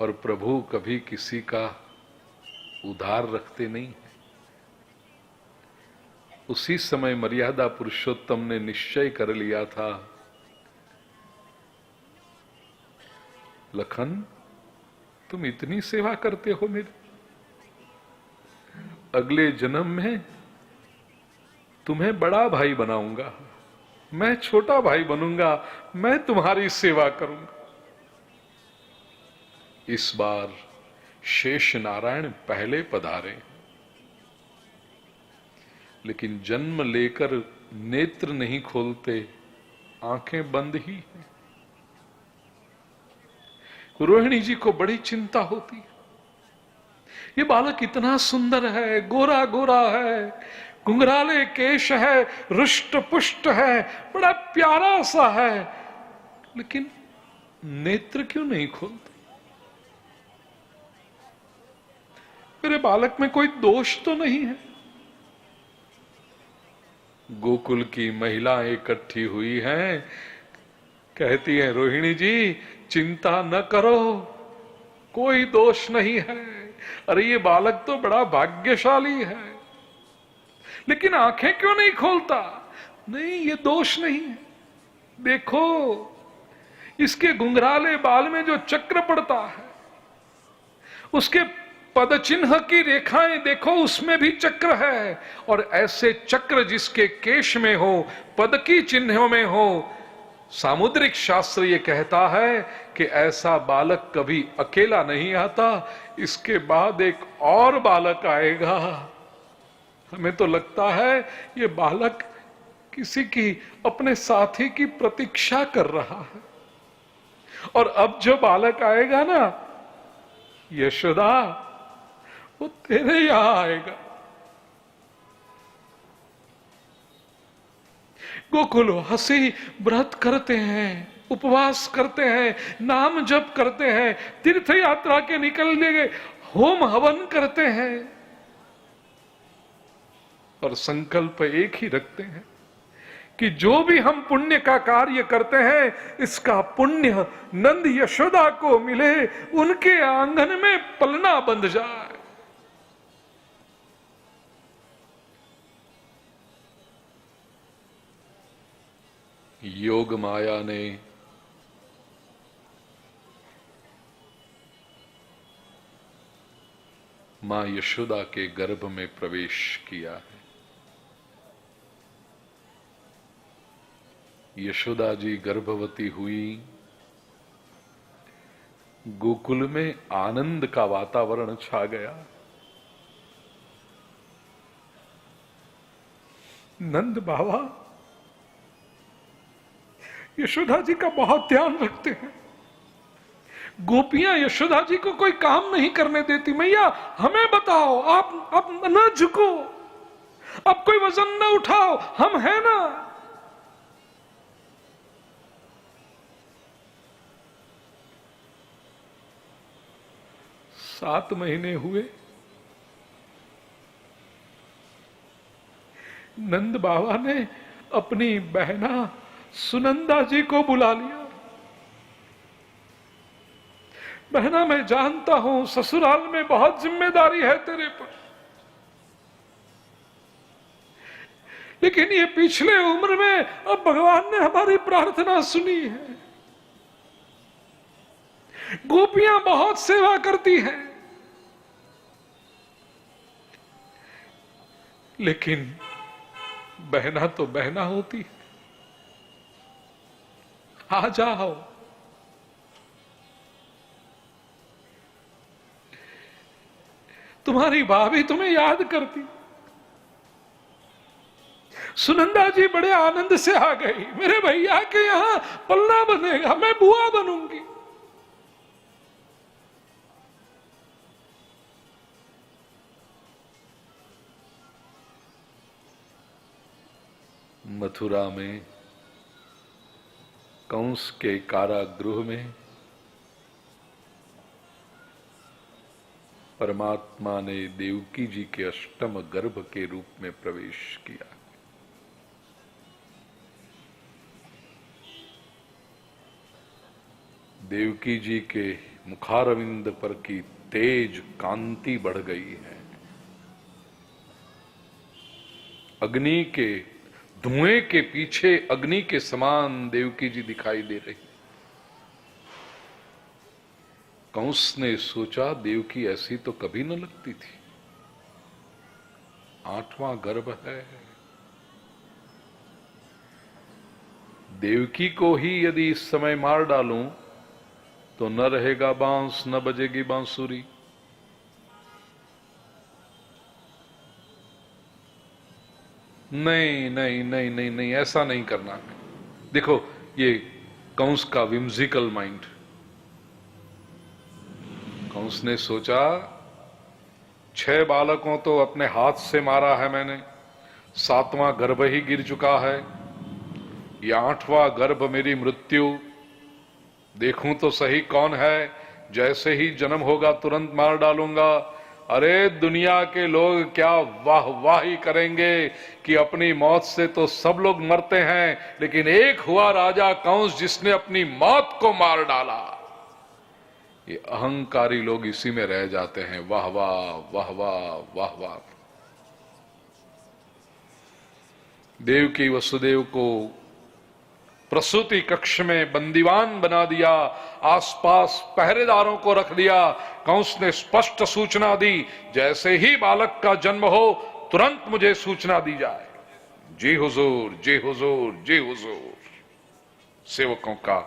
A: और प्रभु कभी किसी का उधार रखते नहीं है। उसी समय मर्यादा पुरुषोत्तम ने निश्चय कर लिया था, लखन तुम इतनी सेवा करते हो मेरी, अगले जन्म में तुम्हें बड़ा भाई बनाऊंगा, मैं छोटा भाई बनूंगा, मैं तुम्हारी सेवा करूंगा। इस बार शेष नारायण पहले पधारे, लेकिन जन्म लेकर नेत्र नहीं खोलते, आंखें बंद ही हैं। रोहिणी जी को बड़ी चिंता होती है, ये बालक इतना सुंदर है, गोरा गोरा है, घुंघराले केश है, रुष्ट पुष्ट है, बड़ा प्यारा सा है, लेकिन नेत्र क्यों नहीं खोलते। मेरे बालक में कोई दोष तो नहीं है। गोकुल की महिलाएं इकट्ठी हुई हैं, कहती हैं रोहिणी जी चिंता न करो, कोई दोष नहीं है। अरे ये बालक तो बड़ा भाग्यशाली है, लेकिन आंखें क्यों नहीं खोलता? नहीं, ये दोष नहीं है। देखो इसके घुंघराले बाल में जो चक्र पड़ता है, उसके पद चिन्ह की रेखाएं देखो, उसमें भी चक्र है। और ऐसे चक्र जिसके केश में हो, पद की चिन्हों में हो, सामुद्रिक शास्त्र ये कहता है कि ऐसा बालक कभी अकेला नहीं आता, इसके बाद एक और बालक आएगा। हमें तो लगता है ये बालक किसी की, अपने साथी की प्रतीक्षा कर रहा है। और अब जो बालक आएगा ना यशोदा, वो तेरे यहां आएगा। गोकुलवासी व्रत करते हैं, उपवास करते हैं, नाम जप करते हैं, तीर्थ यात्रा के निकलने के होम हवन करते हैं और संकल्प एक ही रखते हैं कि जो भी हम पुण्य का कार्य करते हैं, इसका पुण्य नंद यशोदा को मिले, उनके आंगन में पलना बंध जाए। योग माया ने मां यशोदा के गर्भ में प्रवेश किया है। यशोदा जी गर्भवती हुई, गोकुल में आनंद का वातावरण छा गया। नंद बाबा यशोदा जी का बहुत ध्यान रखते हैं। गोपियां यशोदा जी को कोई काम नहीं करने देती। मैया हमें बताओ, आप न झुको, आप कोई वजन न उठाओ, हम हैं ना। सात महीने हुए, नंद बाबा ने अपनी बहना सुनंदा जी को बुला लिया। बहना मैं जानता हूं ससुराल में बहुत जिम्मेदारी है तेरे पर, लेकिन ये पिछले उम्र में अब भगवान ने हमारी प्रार्थना सुनी है। गोपियां बहुत सेवा करती हैं, लेकिन बहना तो बहना होती है। आ जाओ। तुम्हारी भाभी तुम्हें याद करती। सुनंदा जी बड़े आनंद से आ गई, मेरे भैया के यहां पलना बनेगा, मैं बुआ बनूंगी। मथुरा में कंस के कारागृह में परमात्मा ने देवकी जी के अष्टम गर्भ के रूप में प्रवेश किया। देवकी जी के मुखारविंद पर की तेज कांति बढ़ गई है। अग्नि के धुएं के पीछे अग्नि के समान देवकी जी दिखाई दे रही। कंस ने सोचा देवकी ऐसी तो कभी न लगती थी, 8वां गर्भ है। देवकी को ही यदि इस समय मार डालूं तो न रहेगा बांस, न बजेगी बांसुरी। नहीं नहीं नहीं नहीं नहीं, ऐसा नहीं करना। देखो ये कंस का विम्सिकल माइंड। कंस ने सोचा 6 बालकों तो अपने हाथ से मारा है मैंने, 7वां गर्भ ही गिर चुका है, या 8वां गर्भ मेरी मृत्यु। देखूं तो सही कौन है, जैसे ही जन्म होगा तुरंत मार डालूंगा। अरे दुनिया के लोग क्या वाह वाही करेंगे कि अपनी मौत से तो सब लोग मरते हैं, लेकिन एक हुआ राजा कंस जिसने अपनी मौत को मार डाला। ये अहंकारी लोग इसी में रह जाते हैं, वाह वाह वाह वाह वाह वाह। देवकी वसुदेव को प्रसूति कक्ष में बंदीवान बना दिया, आसपास पहरेदारों को रख दिया। कंस ने स्पष्ट सूचना दी, जैसे ही बालक का जन्म हो तुरंत मुझे सूचना दी जाए। जी हुजूर, जी हुजूर, जी हुजूर। सेवकों का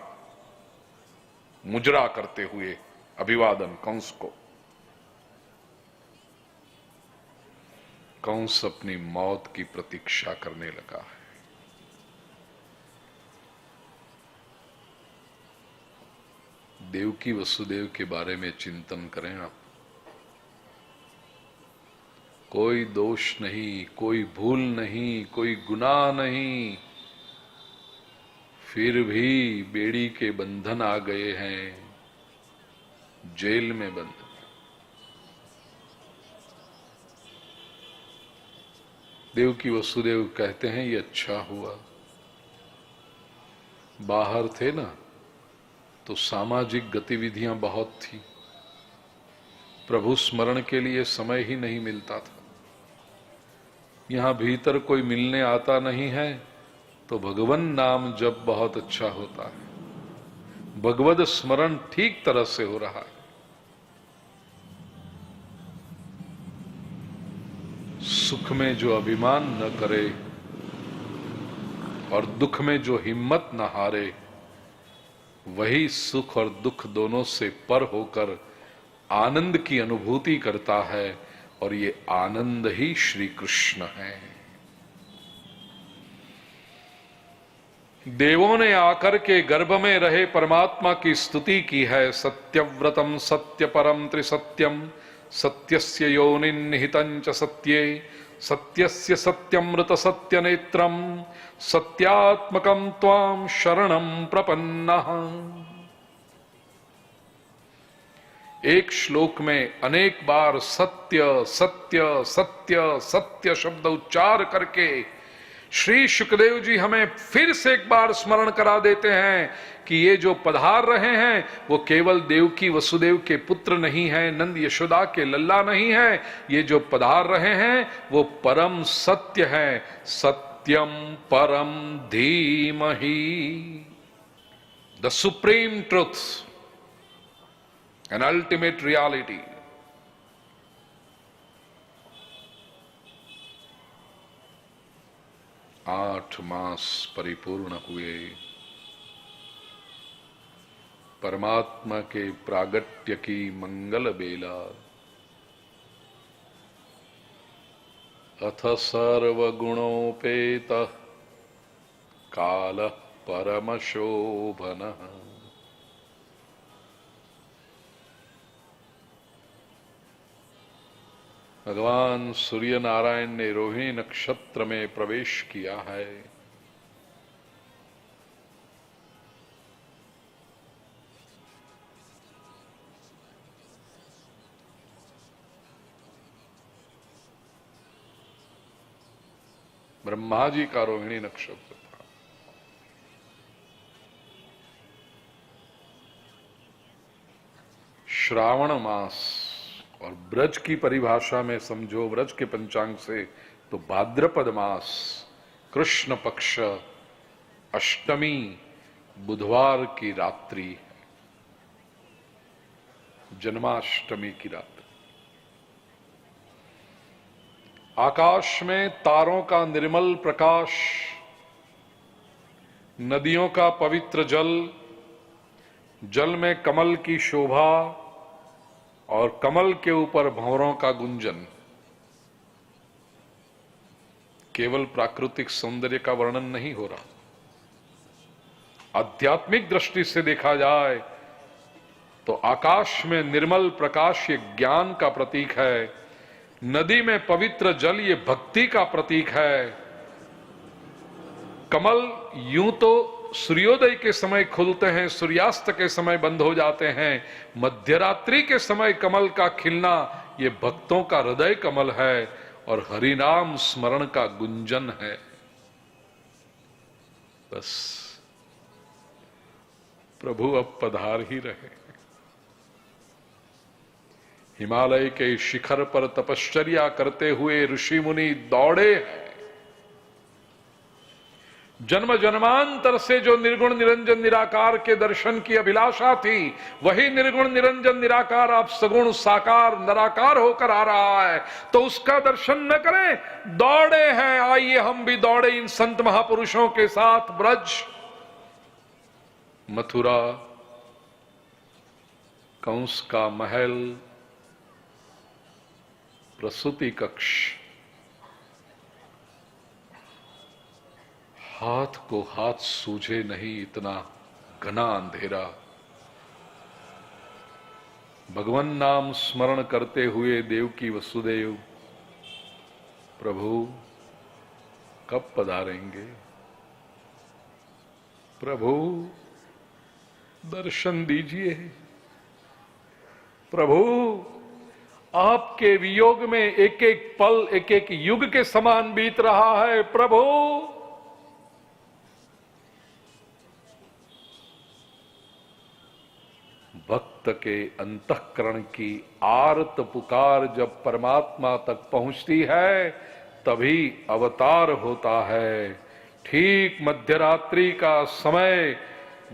A: मुजरा करते हुए अभिवादन कंस को। कंस अपनी मौत की प्रतीक्षा करने लगा है। देवकी वसुदेव के बारे में चिंतन करें आप। कोई दोष नहीं, कोई भूल नहीं, कोई गुनाह नहीं, फिर भी बेड़ी के बंधन आ गए हैं, जेल में बंद। देवकी वसुदेव कहते हैं ये अच्छा हुआ, बाहर थे ना तो सामाजिक गतिविधियां बहुत थी, प्रभु स्मरण के लिए समय ही नहीं मिलता था। यहां भीतर कोई मिलने आता नहीं है तो भगवन नाम जप बहुत अच्छा होता है, भगवद स्मरण ठीक तरह से हो रहा है। सुख में जो अभिमान न करे और दुख में जो हिम्मत न हारे, वही सुख और दुख दोनों से पर होकर आनंद की अनुभूति करता है, और ये आनंद ही श्री कृष्ण है। देवों ने आकर के गर्भ में रहे परमात्मा की स्तुति की है। सत्यव्रतम सत्य परम त्रिसत्यम, सत्यस्य योनिन्निहितं च सत्ये, सत्यस्य सत्यमृत सत्य नेत्रम, सत्यात्मकं त्वां शरणं प्रपन्नः। एक श्लोक में अनेक बार सत्य सत्य सत्य सत्य शब्द उच्चार करके श्री सुखदेव जी हमें फिर से एक बार स्मरण करा देते हैं कि ये जो पधार रहे हैं वो केवल देवकी वसुदेव के पुत्र नहीं हैं, नंद यशोदा के लल्ला नहीं है। ये जो पधार रहे हैं वो परम सत्य है। सत्यम परम धीमहि, the supreme truth an ultimate reality. आठ मास परिपूर्ण हुए, परमात्मा के प्रागट्य की मंगल बेला। अथ सर्वगुणोपेत काल परम शोभन। भगवान सूर्य नारायण ने रोहिणी नक्षत्र में प्रवेश किया है। ब्रह्मा जी का रोहिणी नक्षत्र था। श्रावण मास, और ब्रज की परिभाषा में समझो, ब्रज के पंचांग से तो भाद्रपद मास, कृष्ण पक्ष, अष्टमी बुधवार की रात्रि है, जन्माष्टमी की रात्रि। आकाश में तारों का निर्मल प्रकाश, नदियों का पवित्र जल, जल में कमल की शोभा और कमल के ऊपर भंवरों का गुंजन। केवल प्राकृतिक सौंदर्य का वर्णन नहीं हो रहा, आध्यात्मिक दृष्टि से देखा जाए तो आकाश में निर्मल प्रकाश ये ज्ञान का प्रतीक है, नदी में पवित्र जल ये भक्ति का प्रतीक है, कमल यूं तो सूर्योदय के समय खुलते हैं, सूर्यास्त के समय बंद हो जाते हैं, मध्यरात्रि के समय कमल का खिलना ये भक्तों का हृदय कमल है और हरिनाम स्मरण का गुंजन है। बस प्रभु अब पधार ही रहे। हिमालय के शिखर पर तपश्चर्या करते हुए ऋषि मुनि दौड़े हैं। जन्म जन्मांतर से जो निर्गुण निरंजन निराकार के दर्शन की अभिलाषा थी, वही निर्गुण निरंजन निराकार अब सगुण साकार निराकार होकर आ रहा है, तो उसका दर्शन न करें? दौड़े हैं, आइए हम भी दौड़े इन संत महापुरुषों के साथ। ब्रज, मथुरा, कंस का महल, प्रसूति कक्ष, हाथ को हाथ सूझे नहीं इतना घना अंधेरा। भगवान नाम स्मरण करते हुए देवकी वसुदेव प्रभु कब पधारेंगे? प्रभु दर्शन दीजिए। प्रभु आपके वियोग में एक एक पल एक एक युग के समान बीत रहा है। प्रभु भक्त के अंतःकरण की आर्त पुकार जब परमात्मा तक पहुंचती है, तभी अवतार होता है। ठीक मध्यरात्रि का समय,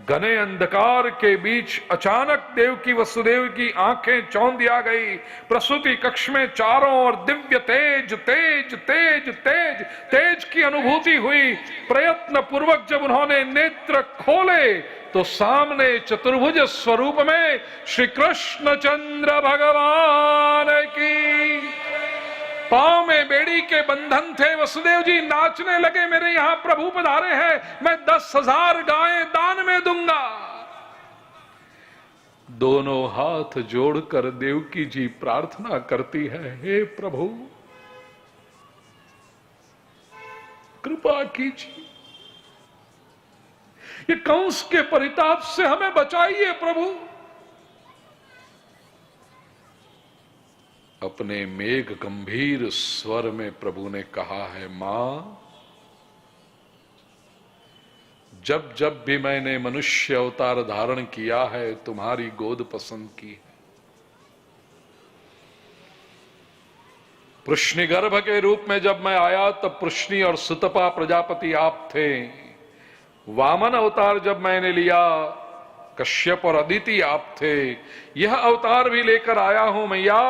A: घने अंधकार के बीच अचानक देवकी वसुदेव की आंखें चौंधी आ गई। प्रसूति कक्ष में चारों ओर दिव्य तेज तेज तेज तेज तेज की अनुभूति हुई। प्रयत्न पूर्वक जब उन्होंने नेत्र खोले तो सामने चतुर्भुज स्वरूप में श्री कृष्ण चंद्र भगवान की। पांव में बेड़ी के बंधन थे। वसुदेव जी नाचने लगे, मेरे यहां प्रभु पधारे हैं, मैं 10,000 गायें दान में दूंगा। दोनों हाथ जोड़कर देवकी जी प्रार्थना करती है, हे प्रभु कृपा कीजिए, ये कंस के परिताप से हमें बचाइए प्रभु। अपने मेघ गंभीर स्वर में प्रभु ने कहा है, मां जब जब भी मैंने मनुष्य अवतार धारण किया है, तुम्हारी गोद पसंद की है। पृश्नि गर्भ के रूप में जब मैं आया तब पृश्नि और सुतपा प्रजापति आप थे। वामन अवतार जब मैंने लिया, कश्यप और अदिति आप थे। यह अवतार भी लेकर आया हूं मैया,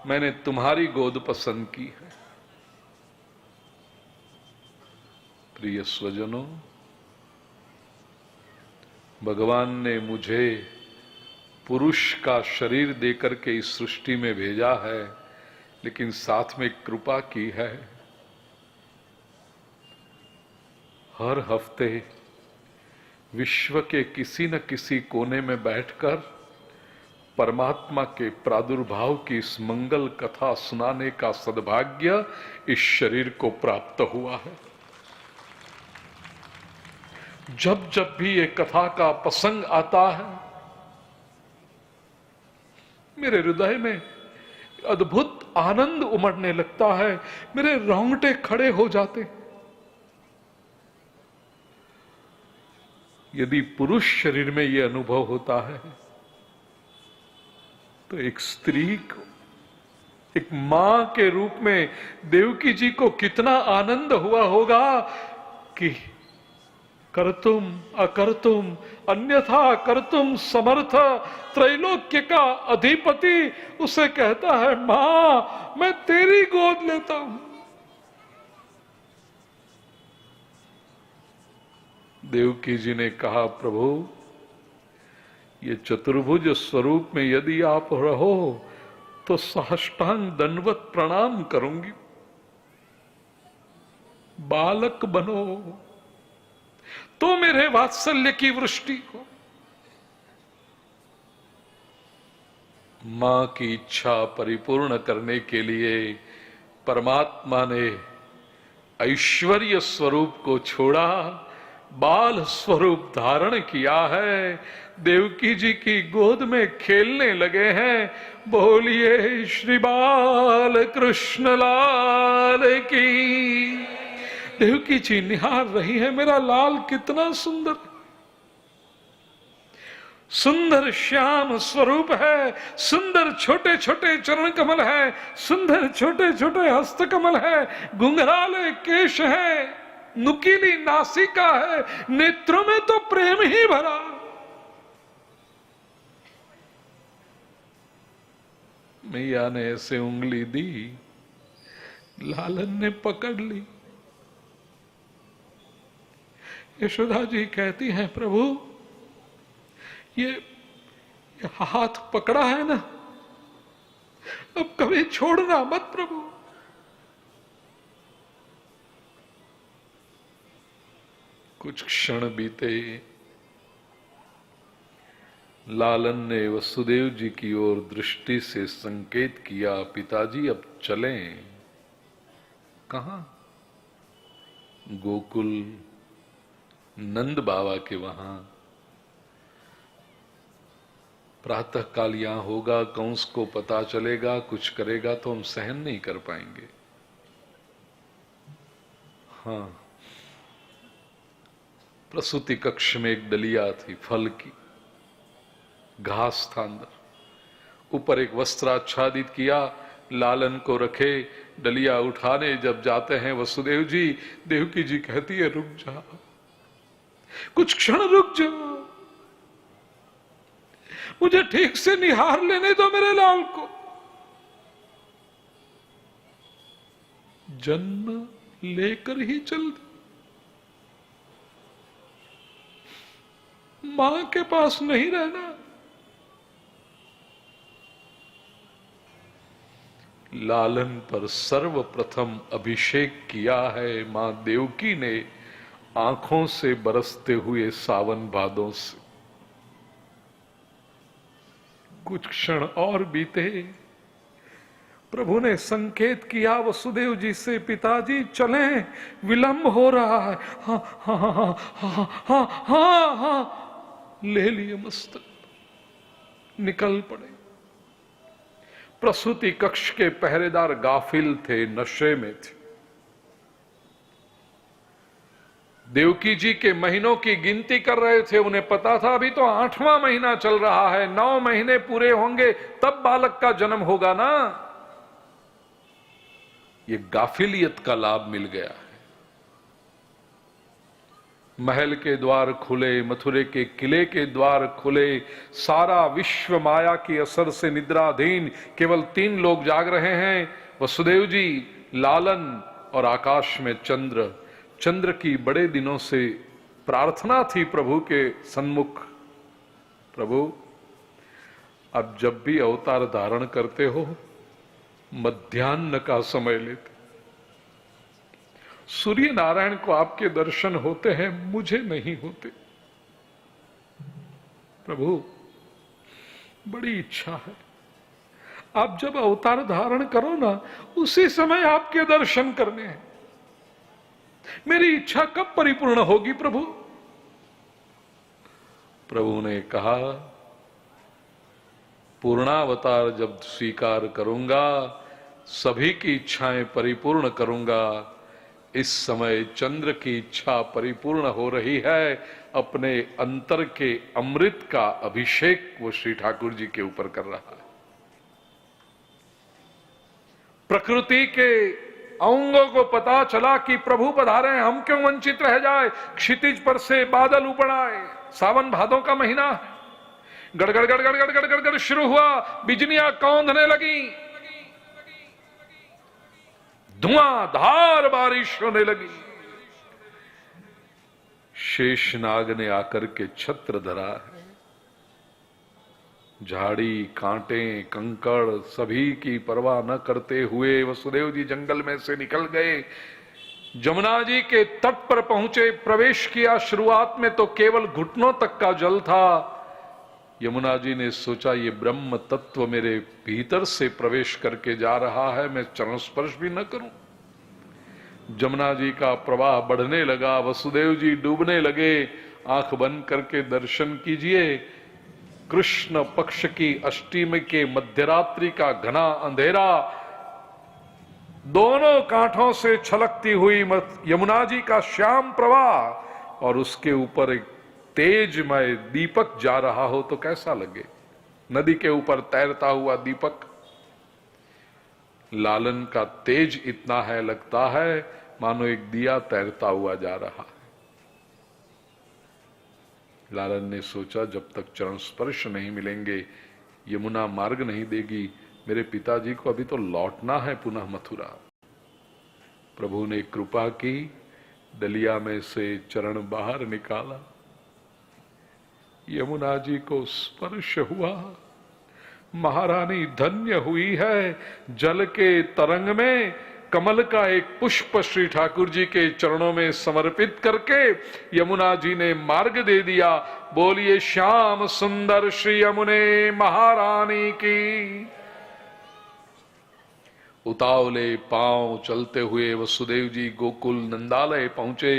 A: मैंने तुम्हारी गोद पसंद की है। प्रिय स्वजनों, भगवान ने मुझे पुरुष का शरीर देकर के इस सृष्टि में भेजा है, लेकिन साथ में कृपा की है। हर हफ्ते विश्व के किसी न किसी कोने में बैठकर परमात्मा के प्रादुर्भाव की इस मंगल कथा सुनाने का सद्भाग्य इस शरीर को प्राप्त हुआ है। जब जब भी ये कथा का प्रसंग आता है, मेरे हृदय में अद्भुत आनंद उमड़ने लगता है, मेरे रोंगटे खड़े हो जाते हैं। यदि पुरुष शरीर में यह अनुभव होता है, तो एक स्त्री को, एक मां के रूप में देवकी जी को कितना आनंद हुआ होगा कि कर्तुम अकर्तुम अन्यथा कर्तुम समर्थ त्रैलोक्य का अधिपति उसे कहता है, मां मैं तेरी गोद लेता हूं। देवकी जी ने कहा, प्रभु ये चतुर्भुज स्वरूप में यदि आप रहो तो साष्टांग दंडवत प्रणाम करूंगी। बालक बनो तो मेरे वात्सल्य की वृष्टि हो। मां की इच्छा परिपूर्ण करने के लिए परमात्मा ने ऐश्वर्य स्वरूप को छोड़ा, बाल स्वरूप धारण किया है, देवकी जी की गोद में खेलने लगे हैं। बोलिए श्री बाल कृष्ण लाल की। देवकी जी निहार रही है, मेरा लाल कितना सुंदर, सुंदर श्याम स्वरूप है, सुंदर छोटे छोटे चरण कमल है, सुंदर छोटे छोटे हस्त कमल है, घुंघराले केश है, नुकीली नासिका है, नेत्रों में तो प्रेम ही भरा। मैया ने ऐसे उंगली दी, लालन ने पकड़ ली। यशोदा जी कहती हैं, प्रभु ये हाथ पकड़ा है ना, अब कभी छोड़ना मत प्रभु। कुछ क्षण बीते, लालन ने वसुदेव जी की ओर दृष्टि से संकेत किया, पिताजी अब चलें। कहां? गोकुल, नंद बाबा के वहां। प्रातः काल यहां होगा, कंस को पता चलेगा, कुछ करेगा तो हम सहन नहीं कर पाएंगे। हाँ, प्रसूति कक्ष में एक डलिया थी फल की, घास था अंदर, ऊपर एक वस्त्र आच्छादित किया, लालन को रखे। डलिया उठाने जब जाते हैं वसुदेव जी, देवकी जी कहती है, रुक जा, कुछ क्षण रुक जा, मुझे ठीक से निहार लेने दो मेरे लाल को। जन्म लेकर ही चल दे, मां के पास नहीं रहना। लालन पर सर्वप्रथम अभिषेक किया है मां देवकी ने, आंखों से बरसते हुए सावन भादों से। कुछ क्षण और बीते, प्रभु ने संकेत किया वसुदेव जी से, पिताजी चलें, विलंब हो रहा है। हाँ हाँ हाँ हाँ हाँ हाँ हाँ, ले लिए मस्तक, निकल पड़े। प्रसूति कक्ष के पहरेदार गाफिल थे, नशे में थे। देवकी जी के महीनों की गिनती कर रहे थे, उन्हें पता था अभी तो 8वां महीना चल रहा है, 9 महीने पूरे होंगे तब बालक का जन्म होगा ना। ये गाफिलियत का लाभ मिल गया है। महल के द्वार खुले, मथुरे के किले के द्वार खुले, सारा विश्व माया की असर से निद्राधीन, केवल 3 लोग जाग रहे हैं, वसुदेव जी, लालन और आकाश में चंद्र। चंद्र की बड़े दिनों से प्रार्थना थी प्रभु के सन्मुख, प्रभु अब जब भी अवतार धारण करते हो मध्याह्न का समय लेते। सूर्य नारायण को आपके दर्शन होते हैं, मुझे नहीं होते। प्रभु बड़ी इच्छा है, आप जब अवतार धारण करो ना, उसी समय आपके दर्शन करने हैं। मेरी इच्छा कब परिपूर्ण होगी प्रभु? प्रभु ने कहा, पूर्णावतार जब स्वीकार करूंगा, सभी की इच्छाएं परिपूर्ण करूंगा। इस समय चंद्र की इच्छा परिपूर्ण हो रही है, अपने अंतर के अमृत का अभिषेक वो श्री ठाकुर जी के ऊपर कर रहा है। प्रकृति के अंगों को पता चला कि प्रभु पधारे हैं, हम क्यों वंचित रह जाए। क्षितिज पर से बादल ऊपर आए, सावन भादों का महीना है, गड़गड़ गड़गड़ गड़गड़ गड़गड़ शुरू हुआ, बिजलियां कौंधने लगी, धुआंधार बारिश होने लगी। शेषनाग ने आकर के छत्र धरा है। झाड़ी, कांटे, कंकड़ सभी की परवाह न करते हुए वसुदेव जी जंगल में से निकल गए, जमुना जी के तट पर पहुंचे, प्रवेश किया। शुरुआत में तो केवल घुटनों तक का जल था। यमुना जी ने सोचा ये ब्रह्म तत्व मेरे भीतर से प्रवेश करके जा रहा है, मैं चरण स्पर्श भी न करूं। जमुना जी का प्रवाह बढ़ने लगा, वसुदेव जी डूबने लगे। आंख बंद करके दर्शन कीजिए, कृष्ण पक्ष की अष्टमी के मध्यरात्रि का घना अंधेरा, दोनों कांठों से छलकती हुई यमुना जी का श्याम प्रवाह, और उसके ऊपर एक तेजमय दीपक जा रहा हो तो कैसा लगे? नदी के ऊपर तैरता हुआ दीपक। लालन का तेज इतना है, लगता है मानो एक दिया तैरता हुआ जा रहा है। लालन ने सोचा, जब तक चरण स्पर्श नहीं मिलेंगे, यमुना मार्ग नहीं देगी, मेरे पिताजी को अभी तो लौटना है पुनः मथुरा। प्रभु ने कृपा की, डलिया में से चरण बाहर निकाला, यमुना जी को स्पर्श हुआ। महारानी धन्य हुई है। जल के तरंग में कमल का एक पुष्प श्री ठाकुर जी के चरणों में समर्पित करके यमुना जी ने मार्ग दे दिया। बोलिए श्याम सुंदर श्री यमुने महारानी की। उतावले पांव चलते हुए वसुदेव जी गोकुल नंदालय पहुंचे।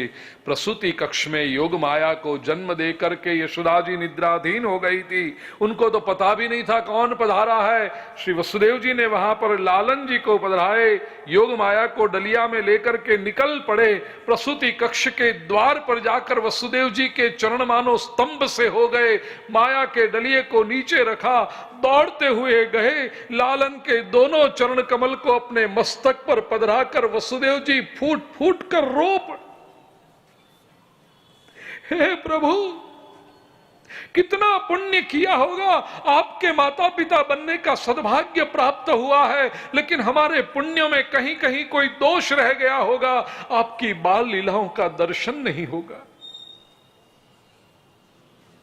A: प्रसूति कक्ष में योग माया को जन्म दे करके यशोदा जी निद्राधीन हो गई थी। उनको तो पता भी नहीं था कौन पधारा है। श्री वसुदेव जी ने वहां पर लालन जी को पधराए, योग माया को डलिया में लेकर के निकल पड़े। प्रसूति कक्ष के द्वार पर जाकर वसुदेव जी के चरण मानो स्तंभ से हो गए। माया के डलिये को नीचे रखा, दौड़ते हुए गए। लालन के दोनों चरण कमल को अपने मस्तक पर पधराकर वसुदेव जी फूट फूट कर रो पड़े। हे प्रभु, कितना पुण्य किया होगा, आपके माता पिता बनने का सद्भाग्य प्राप्त हुआ है, लेकिन हमारे पुण्यों में कहीं कहीं कोई दोष रह गया होगा, आपकी बाल लीलाओं का दर्शन नहीं होगा।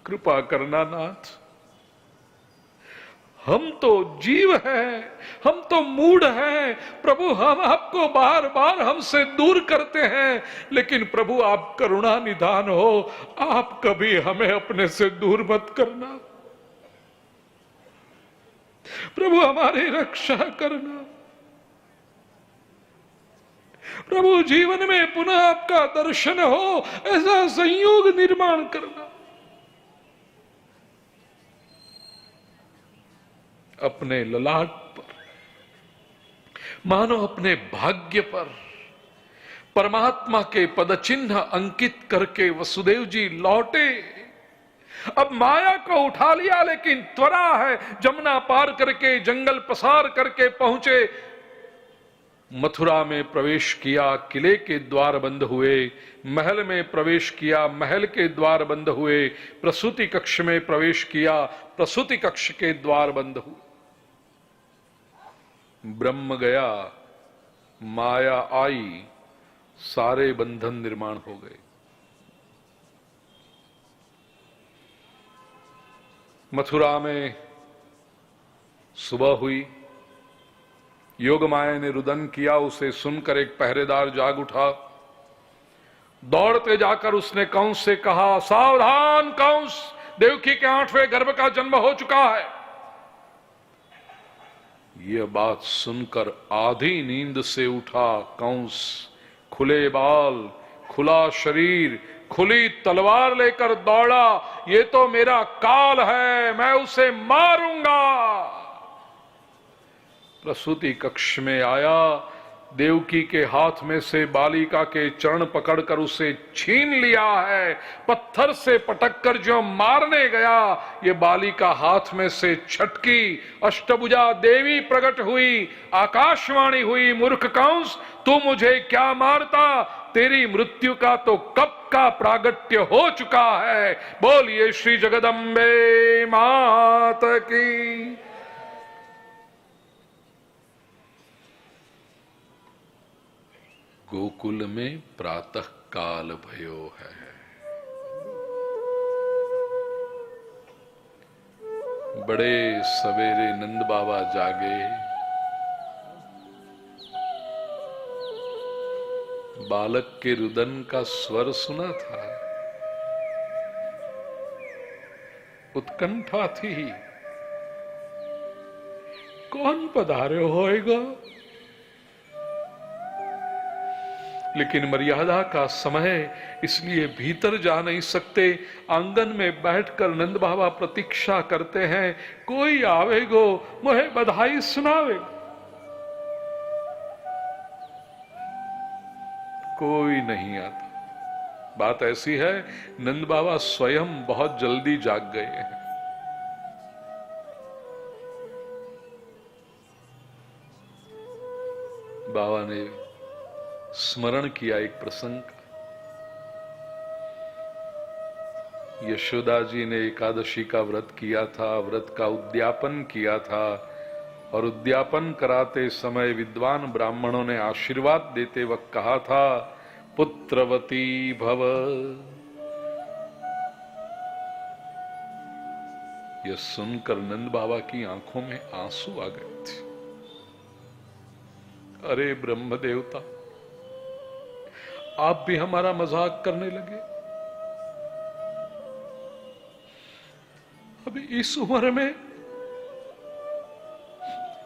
A: कृपा करना नाथ, हम तो जीव हैं, हम तो मूढ़ हैं प्रभु, हम आपको बार बार हमसे दूर करते हैं, लेकिन प्रभु आप करुणा निधान हो, आप कभी हमें अपने से दूर मत करना। प्रभु हमारी रक्षा करना। प्रभु जीवन में पुनः आपका दर्शन हो, ऐसा संयोग निर्माण करना। अपने ललाट पर, मानो अपने भाग्य पर परमात्मा के पदचिन्ह अंकित करके वसुदेव जी लौटे। अब माया को उठा लिया, लेकिन त्वरा है। जमुना पार करके, जंगल पसार करके पहुंचे। मथुरा में प्रवेश किया, किले के द्वार बंद हुए। महल में प्रवेश किया, महल के द्वार बंद हुए। प्रसूति कक्ष में प्रवेश किया, प्रसूति कक्ष के द्वार बंद हुए। ब्रह्म गया, माया आई, सारे बंधन निर्माण हो गए। मथुरा में सुबह हुई। योग माया ने रुदन किया, उसे सुनकर एक पहरेदार जाग उठा। दौड़ते जाकर उसने कंस से कहा, सावधान कंस, देवकी के 8वें गर्भ का जन्म हो चुका है। यह बात सुनकर आधी नींद से उठा कंस, खुले बाल, खुला शरीर, खुली तलवार लेकर दौड़ा। ये तो मेरा काल है, मैं उसे मारूंगा। प्रसूति कक्ष में आया, देवकी के हाथ में से बालिका के चरण पकड़कर उसे छीन लिया है। पत्थर से पटककर जो मारने गया, ये बालिका हाथ में से छटकी। अष्टभुजा देवी प्रकट हुई, आकाशवाणी हुई, मूर्ख कंस, तू मुझे क्या मारता? तेरी मृत्यु का तो कब का प्रागट्य हो चुका है। बोलिए श्री जगदम्बे मात की। गोकुल में प्रातः काल भयो है। बड़े सवेरे नंद बाबा जागे। बालक के रुदन का स्वर सुना था। उत्कंठा थी, कौन पधारे होएगा? लेकिन मर्यादा का समय, इसलिए भीतर जा नहीं सकते। आंगन में बैठकर नंद बाबा प्रतीक्षा करते हैं, कोई आवेगो मुझे बधाई सुनावे। कोई नहीं आता। बात ऐसी है, नंद बाबा स्वयं बहुत जल्दी जाग गए हैं। बाबा ने स्मरण किया एक प्रसंग। यशोदा जी ने एकादशी का व्रत किया था, व्रत का उद्यापन किया था, और उद्यापन कराते समय विद्वान ब्राह्मणों ने आशीर्वाद देते वक्त कहा था, पुत्रवती भव। यह सुनकर नंद बाबा की आंखों में आंसू आ गए थे। अरे ब्रह्म देवता, आप भी हमारा मजाक करने लगे। अभी इस उम्र में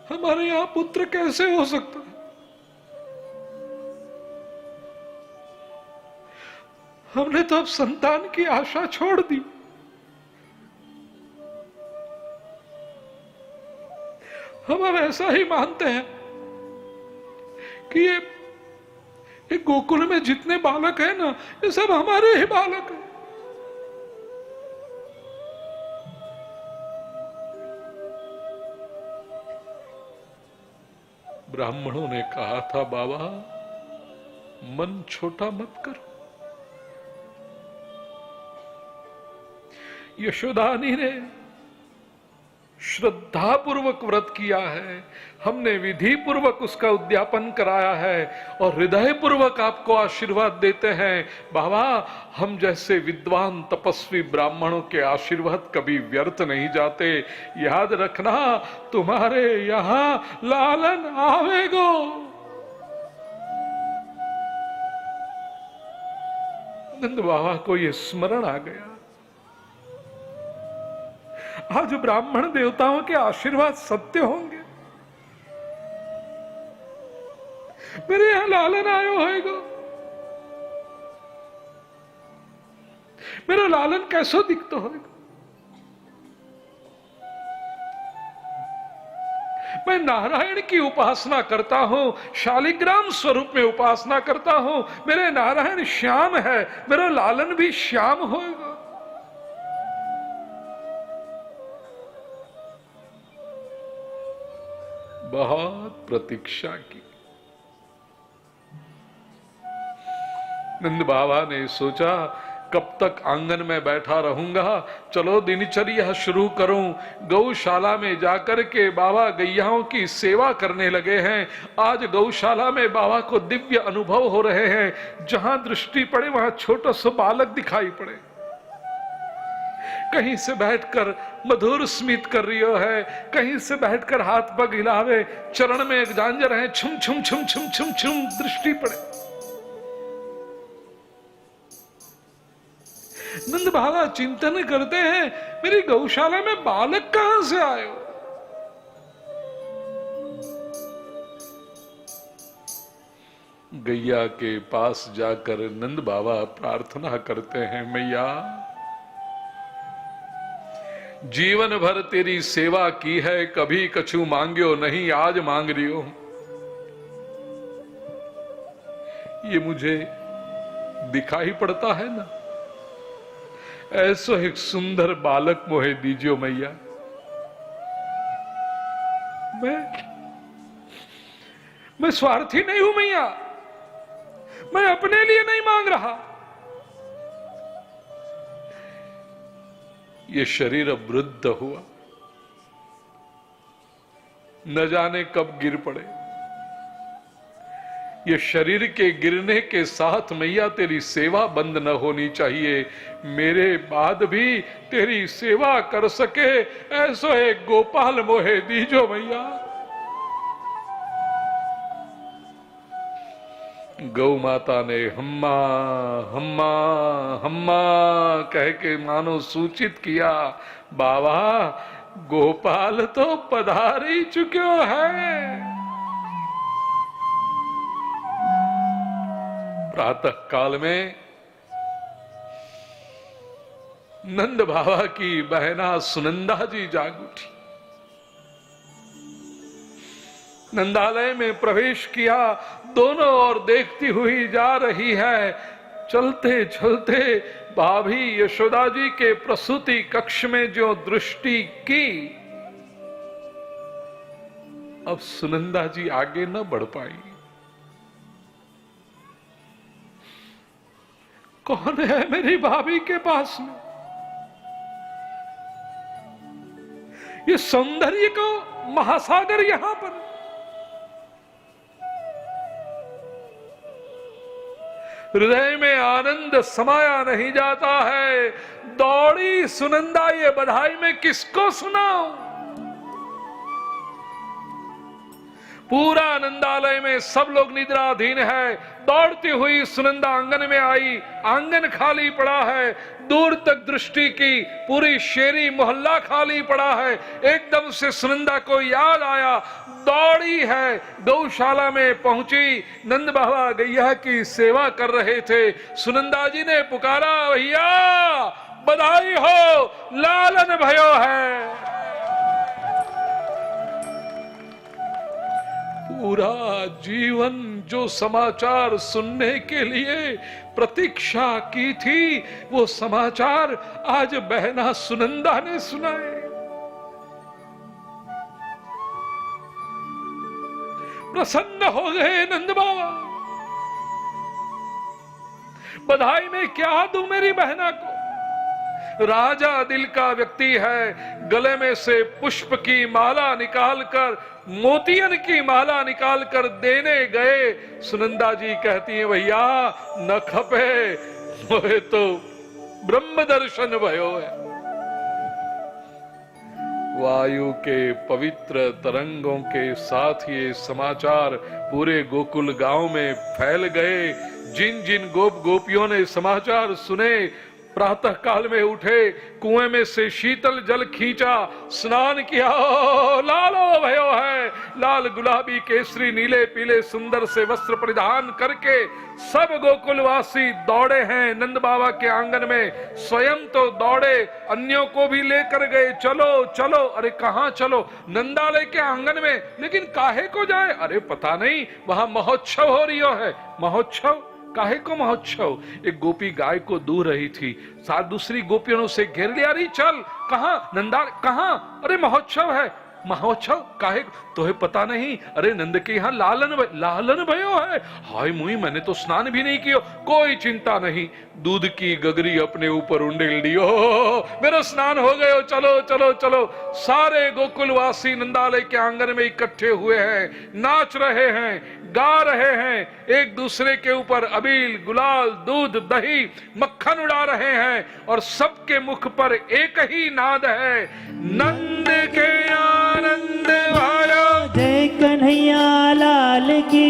A: हमारे यहां पुत्र कैसे हो सकता है? हमने तो अब संतान की आशा छोड़ दी। हम अब ऐसा ही मानते हैं कि ये गोकुल में जितने बालक हैं ना, ये सब हमारे ही बालक हैं। ब्राह्मणों ने कहा था, बाबा मन छोटा मत करो। यशोदानी ने श्रद्धा पूर्वक व्रत किया है, हमने विधि पूर्वक उसका उद्यापन कराया है, और हृदय पूर्वक आपको आशीर्वाद देते हैं। बाबा, हम जैसे विद्वान तपस्वी ब्राह्मणों के आशीर्वाद कभी व्यर्थ नहीं जाते। याद रखना, तुम्हारे यहां लालन आवेगो। नंद बाबा को यह स्मरण आ गया, आज ब्राह्मण देवताओं के आशीर्वाद सत्य होंगे। मेरे यहां लालन आयो होएगा। मेरा लालन कैसो दिखता होगा? मैं नारायण की उपासना करता हूं, शालिग्राम स्वरूप में उपासना करता हूं। मेरे नारायण श्याम है, मेरा लालन भी श्याम होगा। बहुत प्रतीक्षा की। नंद बाबा ने सोचा, कब तक आंगन में बैठा रहूंगा, चलो दिनचर्या शुरू करूं। गौशाला में जाकर के बाबा गैयाओं की सेवा करने लगे हैं। आज गौशाला में बाबा को दिव्य अनुभव हो रहे हैं। जहां दृष्टि पड़े वहां छोटा सा बालक दिखाई पड़े, कहीं से बैठकर मधुर स्मित कर रही है, कहीं से बैठकर हाथ पग हिलावे, चरण में एक झांझर है, छुम छुम छुम छुम छुम छुम दृष्टि पड़े। नंद बाबा चिंतन करते हैं, मेरी गौशाला में बालक कहां से आए हो? गैया के पास जाकर नंद बाबा प्रार्थना करते हैं, मैया जीवन भर तेरी सेवा की है, कभी कछु मांग्यो नहीं, आज मांग रही हो। ये मुझे दिखाई पड़ता है ना, ऐसा एक सुंदर बालक मोहे दीजियो मैया। मैं स्वार्थी नहीं हूं मैया, मैं अपने लिए नहीं मांग रहा। ये शरीर अब वृद्ध हुआ, न जाने कब गिर पड़े। ये शरीर के गिरने के साथ मैया तेरी सेवा बंद न होनी चाहिए। मेरे बाद भी तेरी सेवा कर सके ऐसो एक गोपाल मोहे दीजो मैया। गौ माता ने हम्मा हम्मा हम्मा कह के मानो सूचित किया, बाबा गोपाल तो पधार ही चुक्यो है। प्रातः काल में नंद बाबा की बहना सुनंदा जी जाग उठी, नंदालय में प्रवेश किया, दोनों ओर देखती हुई जा रही है। चलते चलते भाभी यशोदा जी के प्रसूति कक्ष में जो दृष्टि की, अब सुनंदा जी आगे न बढ़ पाई। कौन है मेरी भाभी के पास में? ये सौंदर्य को महासागर यहां पर, हृदय में आनंद समाया नहीं जाता है। दौड़ी सुनंदा, ये बधाई में किसको सुनाऊं? पूरा नंदालय में सब लोग निद्राधीन है। दौड़ती हुई सुनंदा आंगन में आई, आंगन खाली पड़ा है। दूर तक दृष्टि की, पूरी शेरी मोहल्ला खाली पड़ा है। एकदम से सुनंदा को याद आया, दौड़ी है, गौशाला में पहुंची। नंद बाबा गैया की सेवा कर रहे थे। सुनंदा जी ने पुकारा, भैया बधाई हो, लालन भयो है। पूरा जीवन जो समाचार सुनने के लिए प्रतीक्षा की थी, वो समाचार आज बहना सुनंदा ने सुनाए। प्रसन्न हो गए नंद बाबा। बधाई में क्या दूं मेरी बहना को? राजा दिल का व्यक्ति है। गले में से पुष्प की माला निकालकर, मोतियन की माला निकालकर देने गए। सुनंदा जी कहती हैं, भैया न खपे, मोहे तो ब्रह्म दर्शन भयो है। वायु के पवित्र तरंगों के साथ ये समाचार पूरे गोकुल गांव में फैल गए। जिन जिन गोप गोपियों ने समाचार सुने, प्रातः काल में उठे, कुएं में से शीतल जल खींचा, स्नान किया। लालो भयो है, लाल गुलाबी केसरी नीले पीले सुंदर से वस्त्र परिधान करके सब गोकुलवासी दौड़े हैं नंद बाबा के आंगन में। स्वयं तो दौड़े, अन्यों को भी लेकर गए। चलो चलो। अरे कहां चलो? नंदालय के आंगन में। लेकिन काहे को जाए? अरे पता नहीं, वहां महोत्सव हो रही है। महोत्सव? काहे को महोत्सव? एक गोपी गाय को दूह रही थी, साथ दूसरी गोपियों से घेर लिया। रही चल, कहां? नंदा कहां? अरे महोत्सव है। महोत्सव काहे? तुम्हें पता नहीं? अरे नंद के यहाँ लालन भयो है। हाय मुई, मैंने तो स्नान भी नहीं किया। कोई चिंता नहीं, दूध की गगरी अपने ऊपर उंडेल दियो, मेरा स्नान हो गयो। चलो चलो चलो। सारे गोकुलवासी नंदालय के आंगन में इकट्ठे हुए हैं, नाच रहे हैं, गा रहे हैं, एक दूसरे के ऊपर अबील गुलाल दूध दही मक्खन उड़ा रहे हैं। और सबके मुख पर एक ही नाद है, नंद के आनंद भयो।
B: जय कन्हैया लाल की,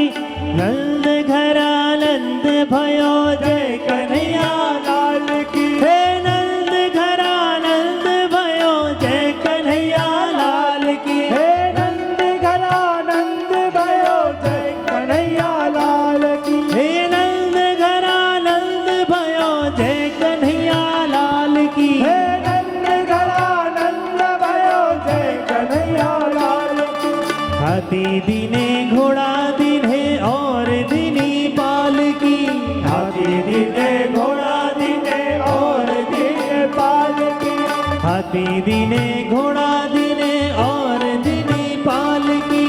B: नंद घर आनंद भयो। जय कन्हैया लाल की, हे नंद घर आनंद भयो। जय कन्हैया लाल की, हे नंद घर आनंद भयो। जय कन्हैया लाल की, हे नंद घर आनंद भयो। जय कन्हैया लाल की, हे नंद घर आनंद भयो। जय कन्हैया लाल की। हाथी दिने घोड़ा दिने और दिनी पाल की। हाथी दिने घोड़ा दिने और दिने पाल की। हाथी दिने घोड़ा दिने और दिनी पाल की।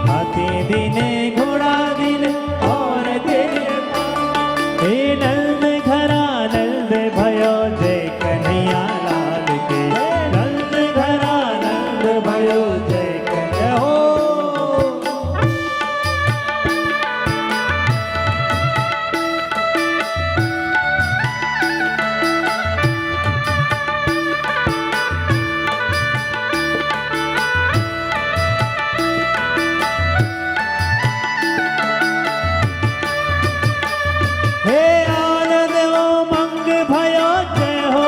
B: हाथी दिने घोड़ा दिने और दिने पाल। हे नंद घर आनंद भयो। जय कन्हैया लाल के, नंद घर आनंद भयो। जय कन्हैया हो। हे आनंद वो मंग भयो। जय हो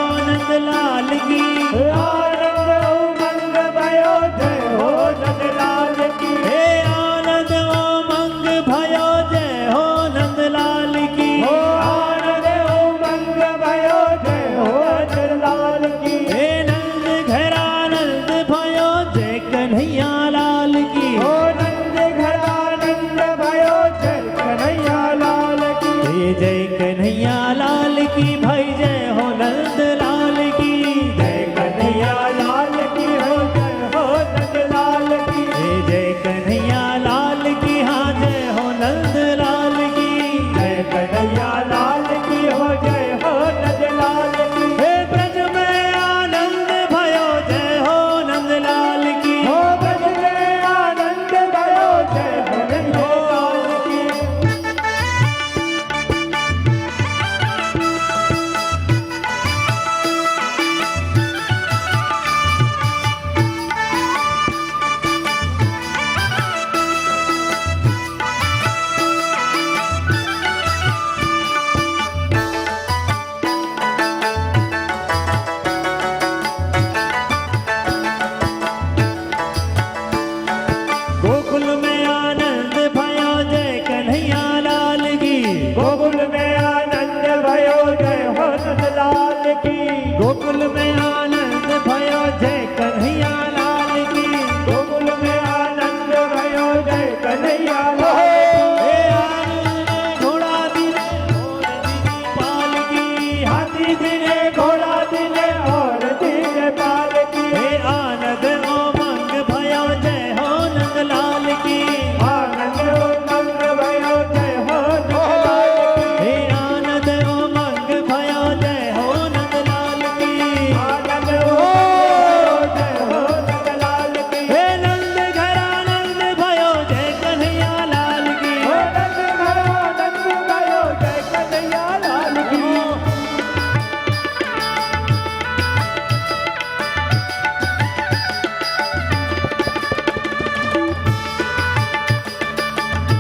B: नंद लाल की, जय कन्हैया लाल की हो, जय हो नंद लाल की, जय कन्हैया लाल की, हाँ जय हो नंद लाल की, जय कन्हैया लाल की हो, जय हो नंद लाल की। हे ब्रज में आनंद भयो, जय हो नंद लाल की, हो ब्रज में आनंद भयो, जय हो नंद लाल की। गोकुल में आनंद भयो, जय कन्हैया लाल की, गोकुल में आनंद भयो, जय हो नंद लाल की, गोकुल में आनंद भयो, जय कन्हैया लाल की, गोकुल में आनंद भयो, जय कन्हैया लाल की। घोड़ा दिले और दीनी पाल की, हाथी दिले घोड़ा दिले और दीने पाल की, हे आनंद उमंग भयो, जय हो नंद लाल की, आनंद उमंग भयो, जय हो नंद लाल की, हे आनंद उमंग भयो, जय हो नंद लाल की, आनंद उमंग जय हो नंद लाल की, हे नंद घर आनंद भयो, जय कन्हैया लाल की, हो नंद घर आनंद भयो, जय कन्हैया लाल की।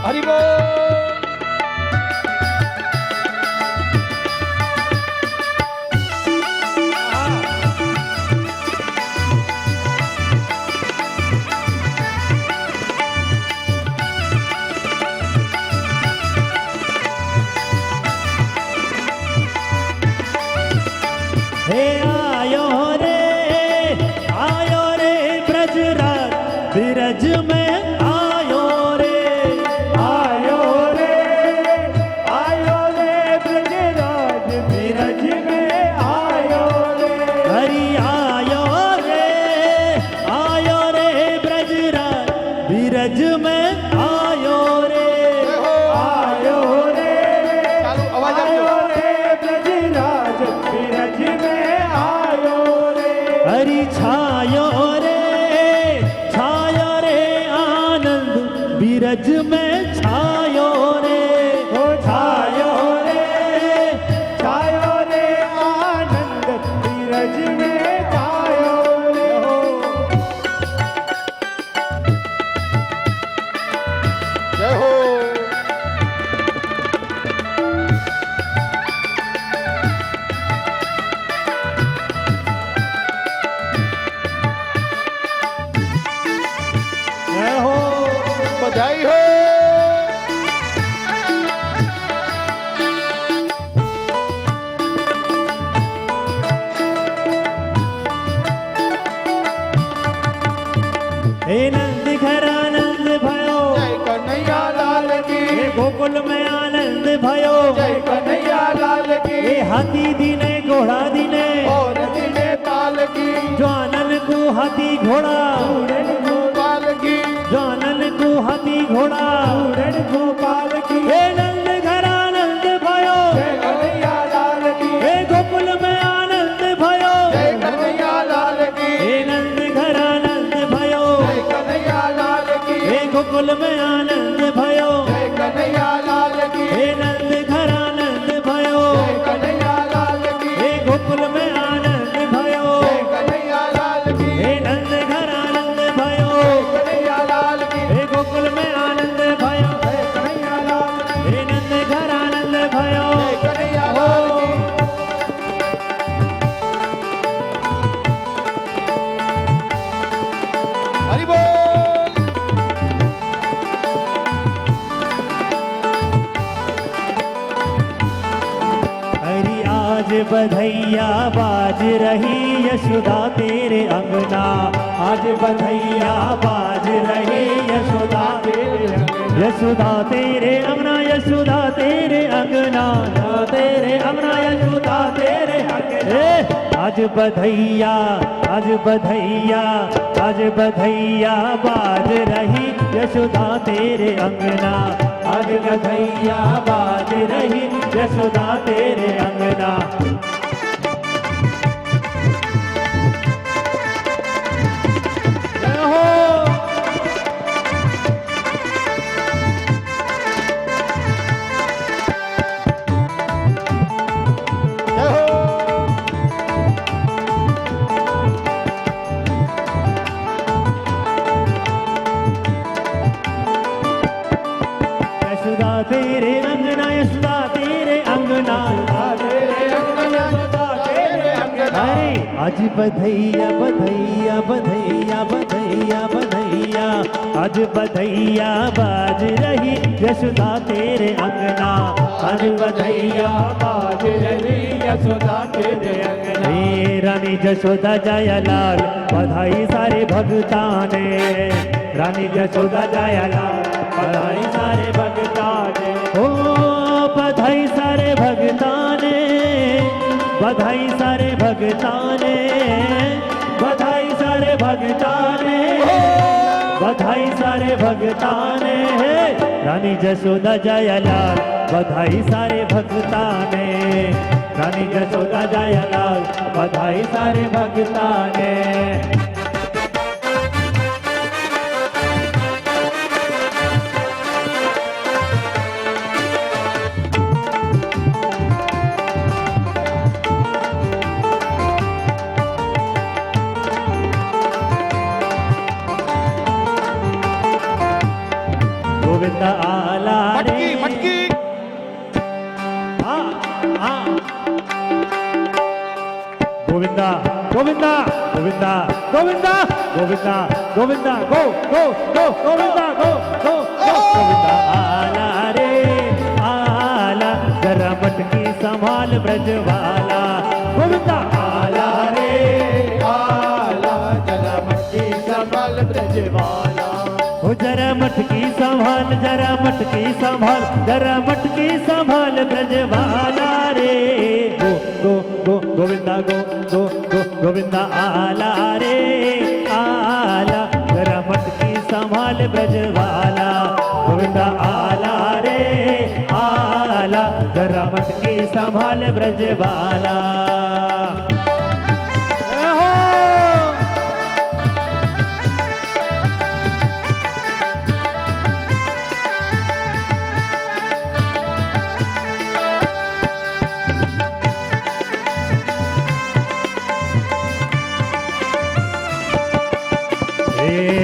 A: हरि बोल।
B: हे आयो रे ब्रजराज बिरज में आयो रे, आयो रे ब्रजराज बिरज में आयो रे, हरि आयो रे ब्रजराज बिरज में आयो रे, आयो रे ब्रजराज बिरज में आयो रे, हरि छायो रे आनंद बिरज में छायो रे, हो छायो रे आनंद बिरज में छायो रे, हो
A: जय हो।
B: जय हो।
A: बधाई हो।
B: हे नंद घर आनंद भयो,
A: जय कन्हैया लाल की,
B: हे गोकुल में आनंद भयो,
A: जय कन्हैया लाल की,
B: हे हाथी दीने घोड़ा दीने
A: और दीने पाल की,
B: जानन को हाथी घोड़ा,
A: उड़न गोपाल की,
B: जानन को हाथी घोड़ा,
A: उड़न गोपाल की,
B: हे नंद घर आनंद भयो,
A: जय कन्हैया लाल की,
B: हे गोकुल में आनंद भयो,
A: जय कन्हैया लाल की,
B: हे नंद घर आनंद भयो,
A: जय कन्हैया लाल की,
B: हे गोकुल में आनंद भयो,
A: जय कन्हैया लाल की,
B: हे नंद घर आनंद भयो,
A: जय कन्हैया लाल की,
B: हे गोकुल में आनंद भयो,
A: जय कन्हैया लाल की,
B: हे नंद घर आनंद भयो,
A: जय कन्हैया लाल की,
B: हे गोकुल में आनंद भयो,
A: जय कन्हैया लाल की,
B: हे नंद घर आनंद भयो,
A: जय कन्हैया लाल की। हरि बोल।
B: बधैया बाज रही यशोदा तेरे अंगना, आज बधैया बाज रही यशोदा तेरे अंगना, यशोदा तेरे अंगना, यशोदा तेरे अंगना, तेरे अंगना यशोदा तेरे अंगना। आज बधैया, आज बधैया, आज बधैया बाज रही यशोदा तेरे अंगना, आज बधैया बाज रही यशोदा तेरे अंगना। जय हो। जय हो। यशोदा तेरे अंगना, यशोदा तेरे अंगना, तेरे अंगना, यशोदा तेरे अंगना। अरे आज बधैया बधैया बधैया बधैया बधैया, आज बधैया बाज रही यशोदा तेरे अंगना, आज बधैया बाज रही यशोदा तेरे अंगना। हे रानी यशोदा जया लाल बधाई सारे भक्ता ने, रानी यशोदा जया लाल बधाई सारे भक्ता ने, ओ बधाई सारे भक्ता ने, बधाई सारे भक्ता ने, बधाई सारे भक्ता ने, बधाई सारे भक्ता ने। रानी यशोदा जया लाल बधाई सारे भक्ता ने, रानी यशोदा जया लाल बधाई सारे भक्ता ने। गोविंदा आला रे
C: मटकी
B: गोविंदा गोविंदा गोविंदा गोविंदा गोविंदा गोविंदा गो गो गो गोविंदा गो गो गो गोविंदा आला रे आला, जरा मटकी संभाल ब्रजवाला, गोविंदा आला रे आला, जरा मटकी संभाल ब्रजवाला। हो जरा मटकी संभाल, जरा मटकी संभाल, जरा मटकी संभाल ब्रजवाला रे। गो गो गो गोविंदा गो गो गो गोविंदा आला रे आला, जरा मटकी संभाल ब्रजवाला, गोविंदा आला रे आला, जरा मटकी संभाल ब्रजवाला।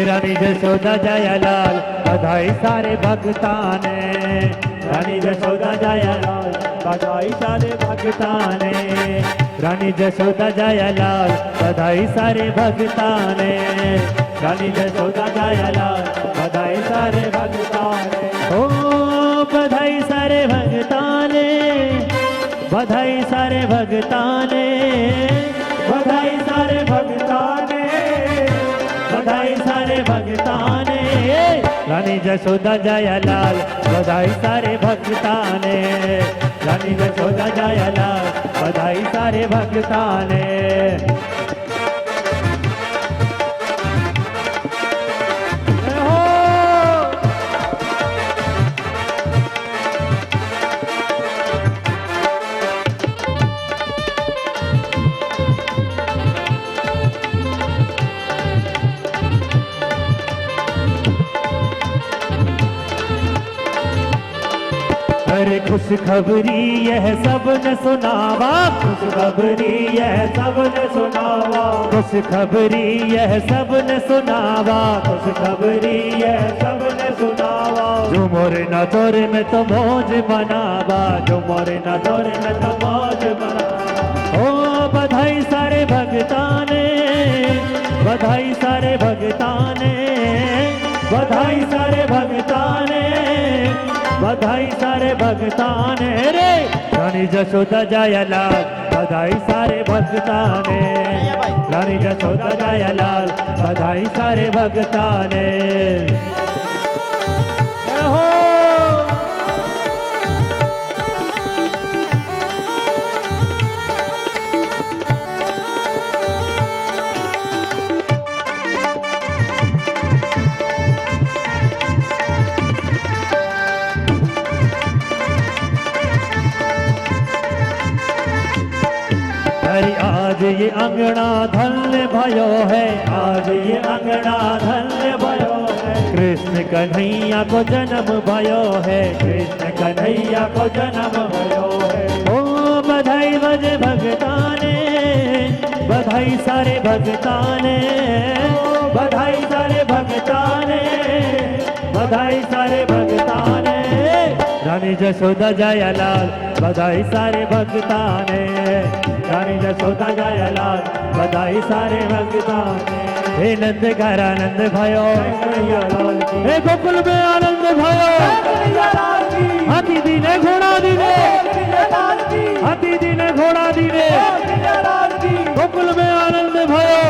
B: रानी यशोदा जया लाल बधाई सारे भक्ता ने, रानी यशोदा जया लाल बधाई सारे भक्ता ने, रानी यशोदा जया लाल बधाई सारे भक्ता ने, रानी यशोदा जया लाल बधाई सारे भक्ता ने। ओ बधाई सारे भक्ता ने, बधाई सारे भक्ता ने, बधाई सारे भक्ता ने, बधाई सारे भक्ता ने। रानी यशोदा जया लाल बधाई सारे भक्ता ने, रानी यशोदा जया लाल बधाई सारे भक्ता ने। अरे खुशखबरी यह सब न सुनावा, खुशखबरी यह सब न सुनावा, खुशखबरी यह सब न सुनावा, खुशखबरी यह सब न सुनावा। जो मोरे न तोरे में तो मौज मनावा, जो मोरे न तोरे में तो मौज मनावा। ओ बधाई सारे भक्ता ने, बधाई सारे भक्ता ने, बधाई सारे भक्ता ने, बधाई सारे भक्ताने रे रानी जशोदा जय लाल बधाई सारे भक्ताने रानी जशोदा जय लाल बधाई सारे भक्ताने हो हरि आज ये अंगना धन्य भयो है आज ये अंगना धन्य भयो है कृष्ण कन्हैया को जन्म भयो है कृष्ण कन्हैया को जन्म भयो है ओ बधाई बजे भगताने बधाई सारे भगताने बधाई सारे भगताने बधाई सारे भगताने रानी जशोदा जय लाल बधाई सारे भगताने रानी जशोदा जय लाल बधाई सारे भगताने हे नंद घर आनंद भयो हे गोकुल में आनंद भयो हाथी दीने घोड़ा दीने हाथी दीने घोड़ा दीने गोकुल में आनंद भयो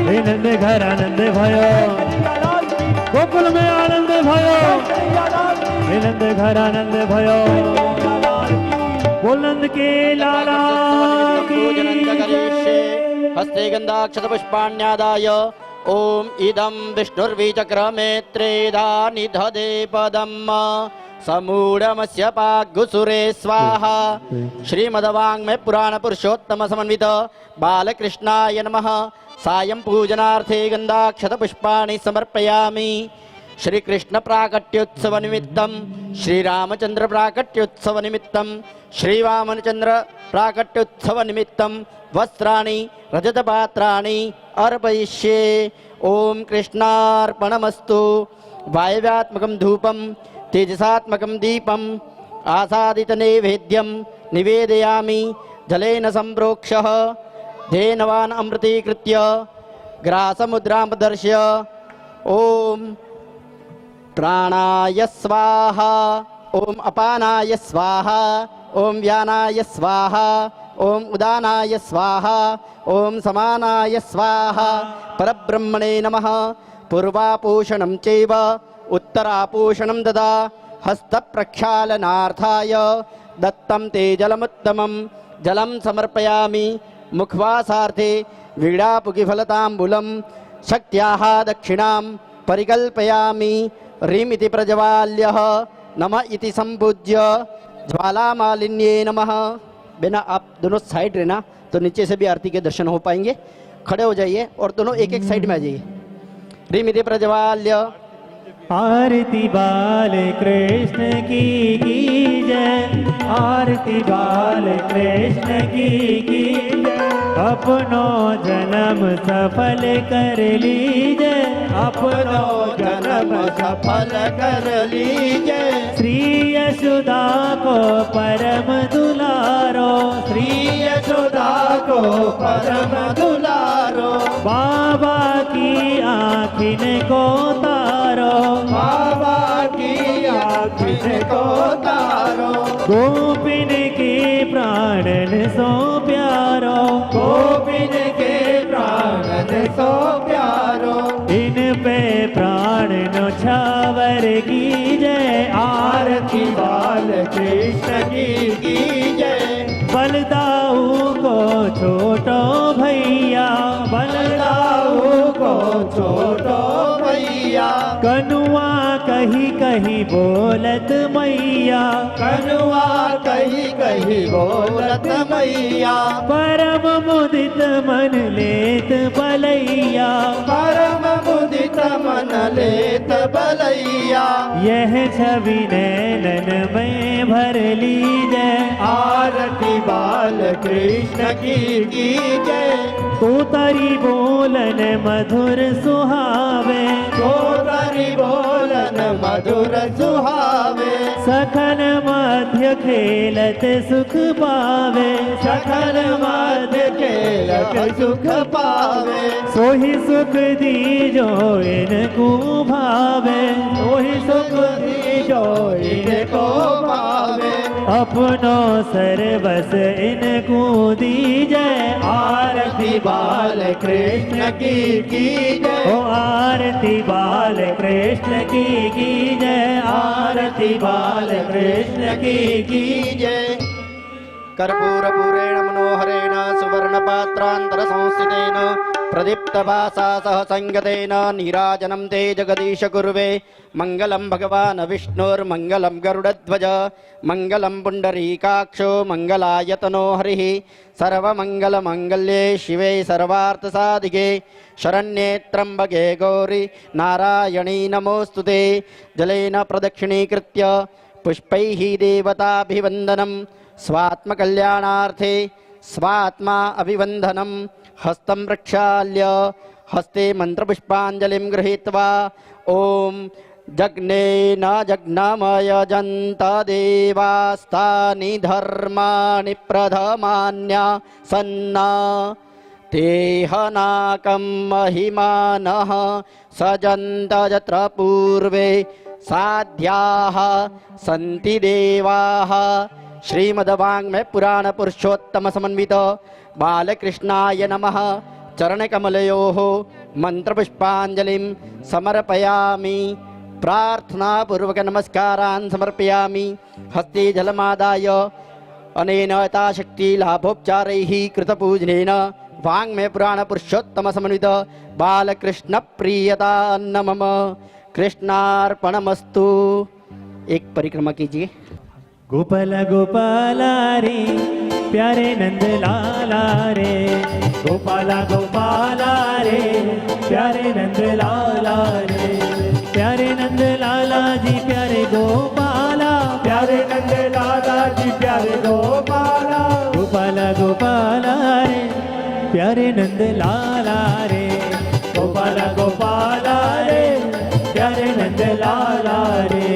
B: हे नंद घर आनंद भयो गोकुल में आनंद भयो हे नंद घर आनंद भयो बुलंद के लाला की जय।
C: हस्ते गंधाक्षत पुष्पाण्यादाय ओम इदं विष्णुर्विचक्रमे त्रेधा निधदे पदम् समूढ़मस्य पागुसुरे स्वाहा श्रीमद्वाङ्मय पुराण पुरुषोत्तम समन्वित बालकृष्णाय नमः सायं पूजनार्थे गंधाक्षत पुष्पाणि समर्पयामि श्री कृष्ण प्राकट्योत्सव निमित्तं श्री रामचंद्र प्राकट्योत्सव निमित्तं श्री वामनचंद्र प्राकट्योत्सव निमित्तं वस्त्राणि रजतपात्राणि अर्पयिष्ये ओम कृष्णार्पणमस्तु वायव्यात्मकं धूपं तेजसात्मकं दीपं आसादित नैवेद्यं निवेदयामि जलेन संप्रोक्षः धेनवान् अमृतीकृत्य ग्रासमुद्रां प्रदर्श्य ओम प्राणाय स्वाहा ओम अपानाय स्वाहा ओम व्यानाय स्वाहा ओम उदानाय स्वाहा ओम समानाय स्वाहा परब्रह्मणे नमः पूर्वापोषणं चैव उत्तरापोषणं ददा हस्तप्रक्षालनार्थाय दत्तं ते जलमुत्तमं जलं समर्पयामि मुखवासार्थे वीणापुकिफलताम्बूलं शक्त्याः दक्षिणां परिकल्पयामि ह्रीं इति प्रज्वाल्यः नमः इति संपूज्य ज्वालामालिन्ये नमः। बिना आप दोनों साइड रहना तो नीचे से भी आरती के दर्शन हो पाएंगे। खड़े हो जाइए और दोनों एक एक साइड में आ जाइए। ह्रीं इति प्रज्वाल्य
B: आरती बाल कृष्ण की जय आरती बाल कृष्ण की जय अपनो जन्म सफल कर लीजिए
C: अपनो जन्म सफल कर लीजिए
B: श्री यशोदा को परम दुलारो
C: श्री यशोदा को परम दुलारो
B: बाबा की आँखिन को तारो
C: बाबा की आँखिन को तारो
B: गोपिन के प्राणन सो प्यारो
C: गोविंद के प्राणन सो प्यारो
B: इन पे प्राण न्योछावर की जय
C: आरती बाल कृष्ण की जय
B: बलदाऊ को छोटो भैया
C: बलदाऊ को छोटो भैया
B: कनुआ कही कही बोलत मैया
C: कनुआ कही कही बोलत मैया
B: परम मुदित मन लेत बलैया
C: परम मुदित मन लेत बलैया
B: यह छवि नैनन में भर लीजिए
C: आरती बाल कृष्ण की जय
B: तू तरी बोलन मधुर सुहावे
C: तो तरी बोलन मधुर सुहावे
B: सखन मध्य खेलत सुख पावे
C: सखल मध्य खेलत
B: बालक सुख पावे, सोही सुख दीजो इनको भावे, सोही सुख दीजो इनको भावे, अपनो सर्वस इनको दीजे, आरती बाल कृष्ण की जय, ओ आरती बाल कृष्ण की जय, आरती बाल कृष्ण की जय।
C: कर्पूरपूरेण मनोहरेण सुवर्णपात्रान्तरसंस्थितेन प्रदीप्तभासा सह संगतेन नीराजनं ते जगदीश कुर्वे। मङ्गलं भगवान् विष्णुर्मङ्गलं गरुडध्वज, मङ्गलं पुण्डरीकाक्षो मङ्गलायतनो हरिः। सर्वमङ्गलमङ्गल्ये शिवे सर्वार्थसाधिके, शरण्ये त्र्यम्बके गौरि नारायणी नमोऽस्तुते। जलेन प्रदक्षिणीकृत्य पुष्पैः देवताभिवन्दनं, स्वात्मकल्याणार्थे स्वात्मा अभिवन्दनं। हस्तं प्रक्षाल्य हस्ते मन्त्रपुष्पाञ्जलिं गृहीत्वा ॐ जग्ने न जग्नमयजन्त देवास्तानि धर्माणि प्रथमान्या सन्ना, तेहनाकं महिमानः सजन्त यत्र पूर्वे साध्याः सन्ति देवाः। श्रीमद्वाङ्मय पुराण पुरुषोत्तम समन्वित बालकृष्णाय नमः। चरणकमलयोः मन्त्रपुष्पाञ्जलिं समर्पयामि। प्रार्थनापूर्वक नमस्कारान् समर्पयामि। हस्ते जलमादाय अनेन यथाशक्ति लाभोपचारैः कृतपूजनेन वाङ्मय पुराण पुरुषोत्तम समन्वित बालकृष्ण प्रियतान्न मम। कृष्णार्पणमस्तु। एक परिक्रमा कीजिए।
B: गोपाल गोपाला रे प्यारे नंद लाला रे, गोपाला गोपाला रे प्यारे नंद लाला रे, प्यारे नंद लाला जी प्यारे गोपाला, प्यारे नंद लाला जी प्यारे गोपाला, गोपाला गोपाला रे प्यारे नंद लाला रे, गोपाला गोपाला रे प्यारे नंद लाला रे,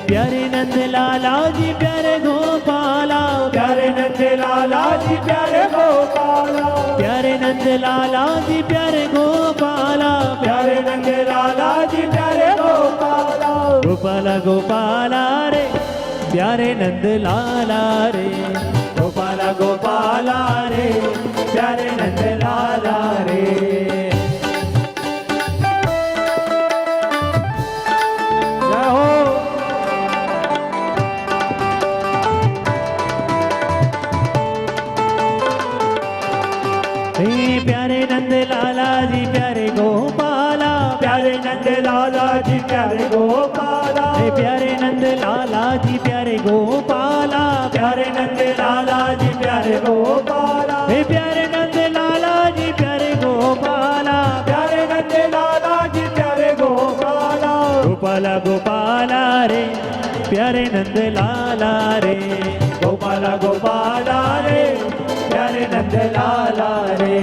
B: प्यारे नंद लाला जी प्यारे गोपाला, प्यारे नंद लाला जी प्यारे गोपाला, प्यारे नंद लाला जी प्यारे गोपाला, प्यारे नंद लाला जी प्यारे गोपाला, गोपाला गोपाला रे प्यारे नंद लाला रे, गोपाला गोपाला रे प्यारे नंद लाला रे। जय हो। प्यारे नंद लाला जी प्यारे गोपाला, प्यारे नंद लाला जी प्यारे गोपाला, प्यारे नंद लाला जी प्यारे गोपाला, प्यारे नंद लाला जी प्यारे गोपाला, प्यारे नंद लाला जी प्यारे गोपाला, प्यारे नंद लाला जी प्यारे गोपाला, गोपाला गोपाला रे प्यारे नंद लाला रे, गोपाला गोपाला रे प्यारे नंद लाला रे।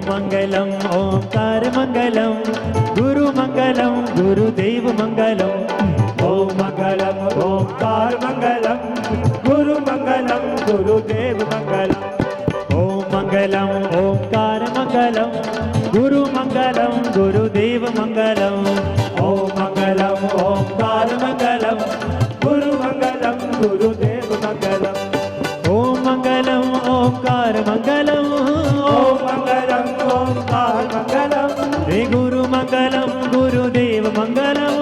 B: मंगलम ओंकार मंगलम, गुरु मंगलम गुरुदेव मंगलम, ओम मंगलम ओंकार मंगलम, गुरु मंगलम गुरुदेव मंगलम, ओम मंगलम ओंकार मंगलम, गुरु मंगलम गुरुदेव मंगलम, ओम मंगलम ओंकार मंगलम, गुरु मंगलम गुरुदेव मंगलम, ओम मंगलम ओंकार मंगलम, ओम मंगलम ओंकार मंगलम, रे गुरु मंगलम गुरुदेव मंगलम,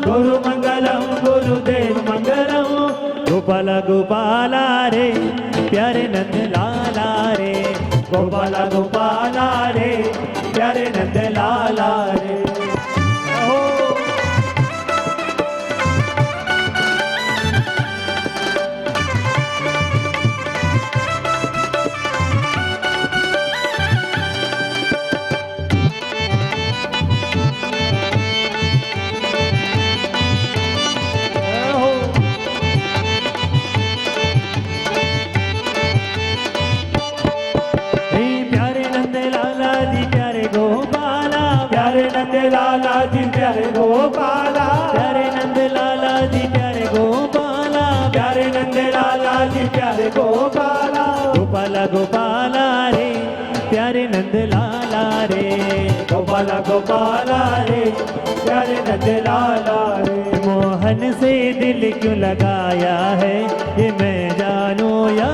B: गुरु मंगलम गुरुदेव मंगलम, गोपाला गोपाला रे प्यारे नंद लाला रे, गोपाला गोपाला रे प्यारे नंद लाला रे। प्यारे नंद लाला जी प्यारे गोपाला, प्यारे नंद लाला जी प्यारे गोपाला, प्यारे नंद लाला जी प्यारे गोपाला, गोपाला गोपाला रे प्यारे नंद लाला रे, गोपाला गोपाला रे प्यारे नंद लाला रे। मोहन से दिल क्यों लगाया है ये मैं जानू या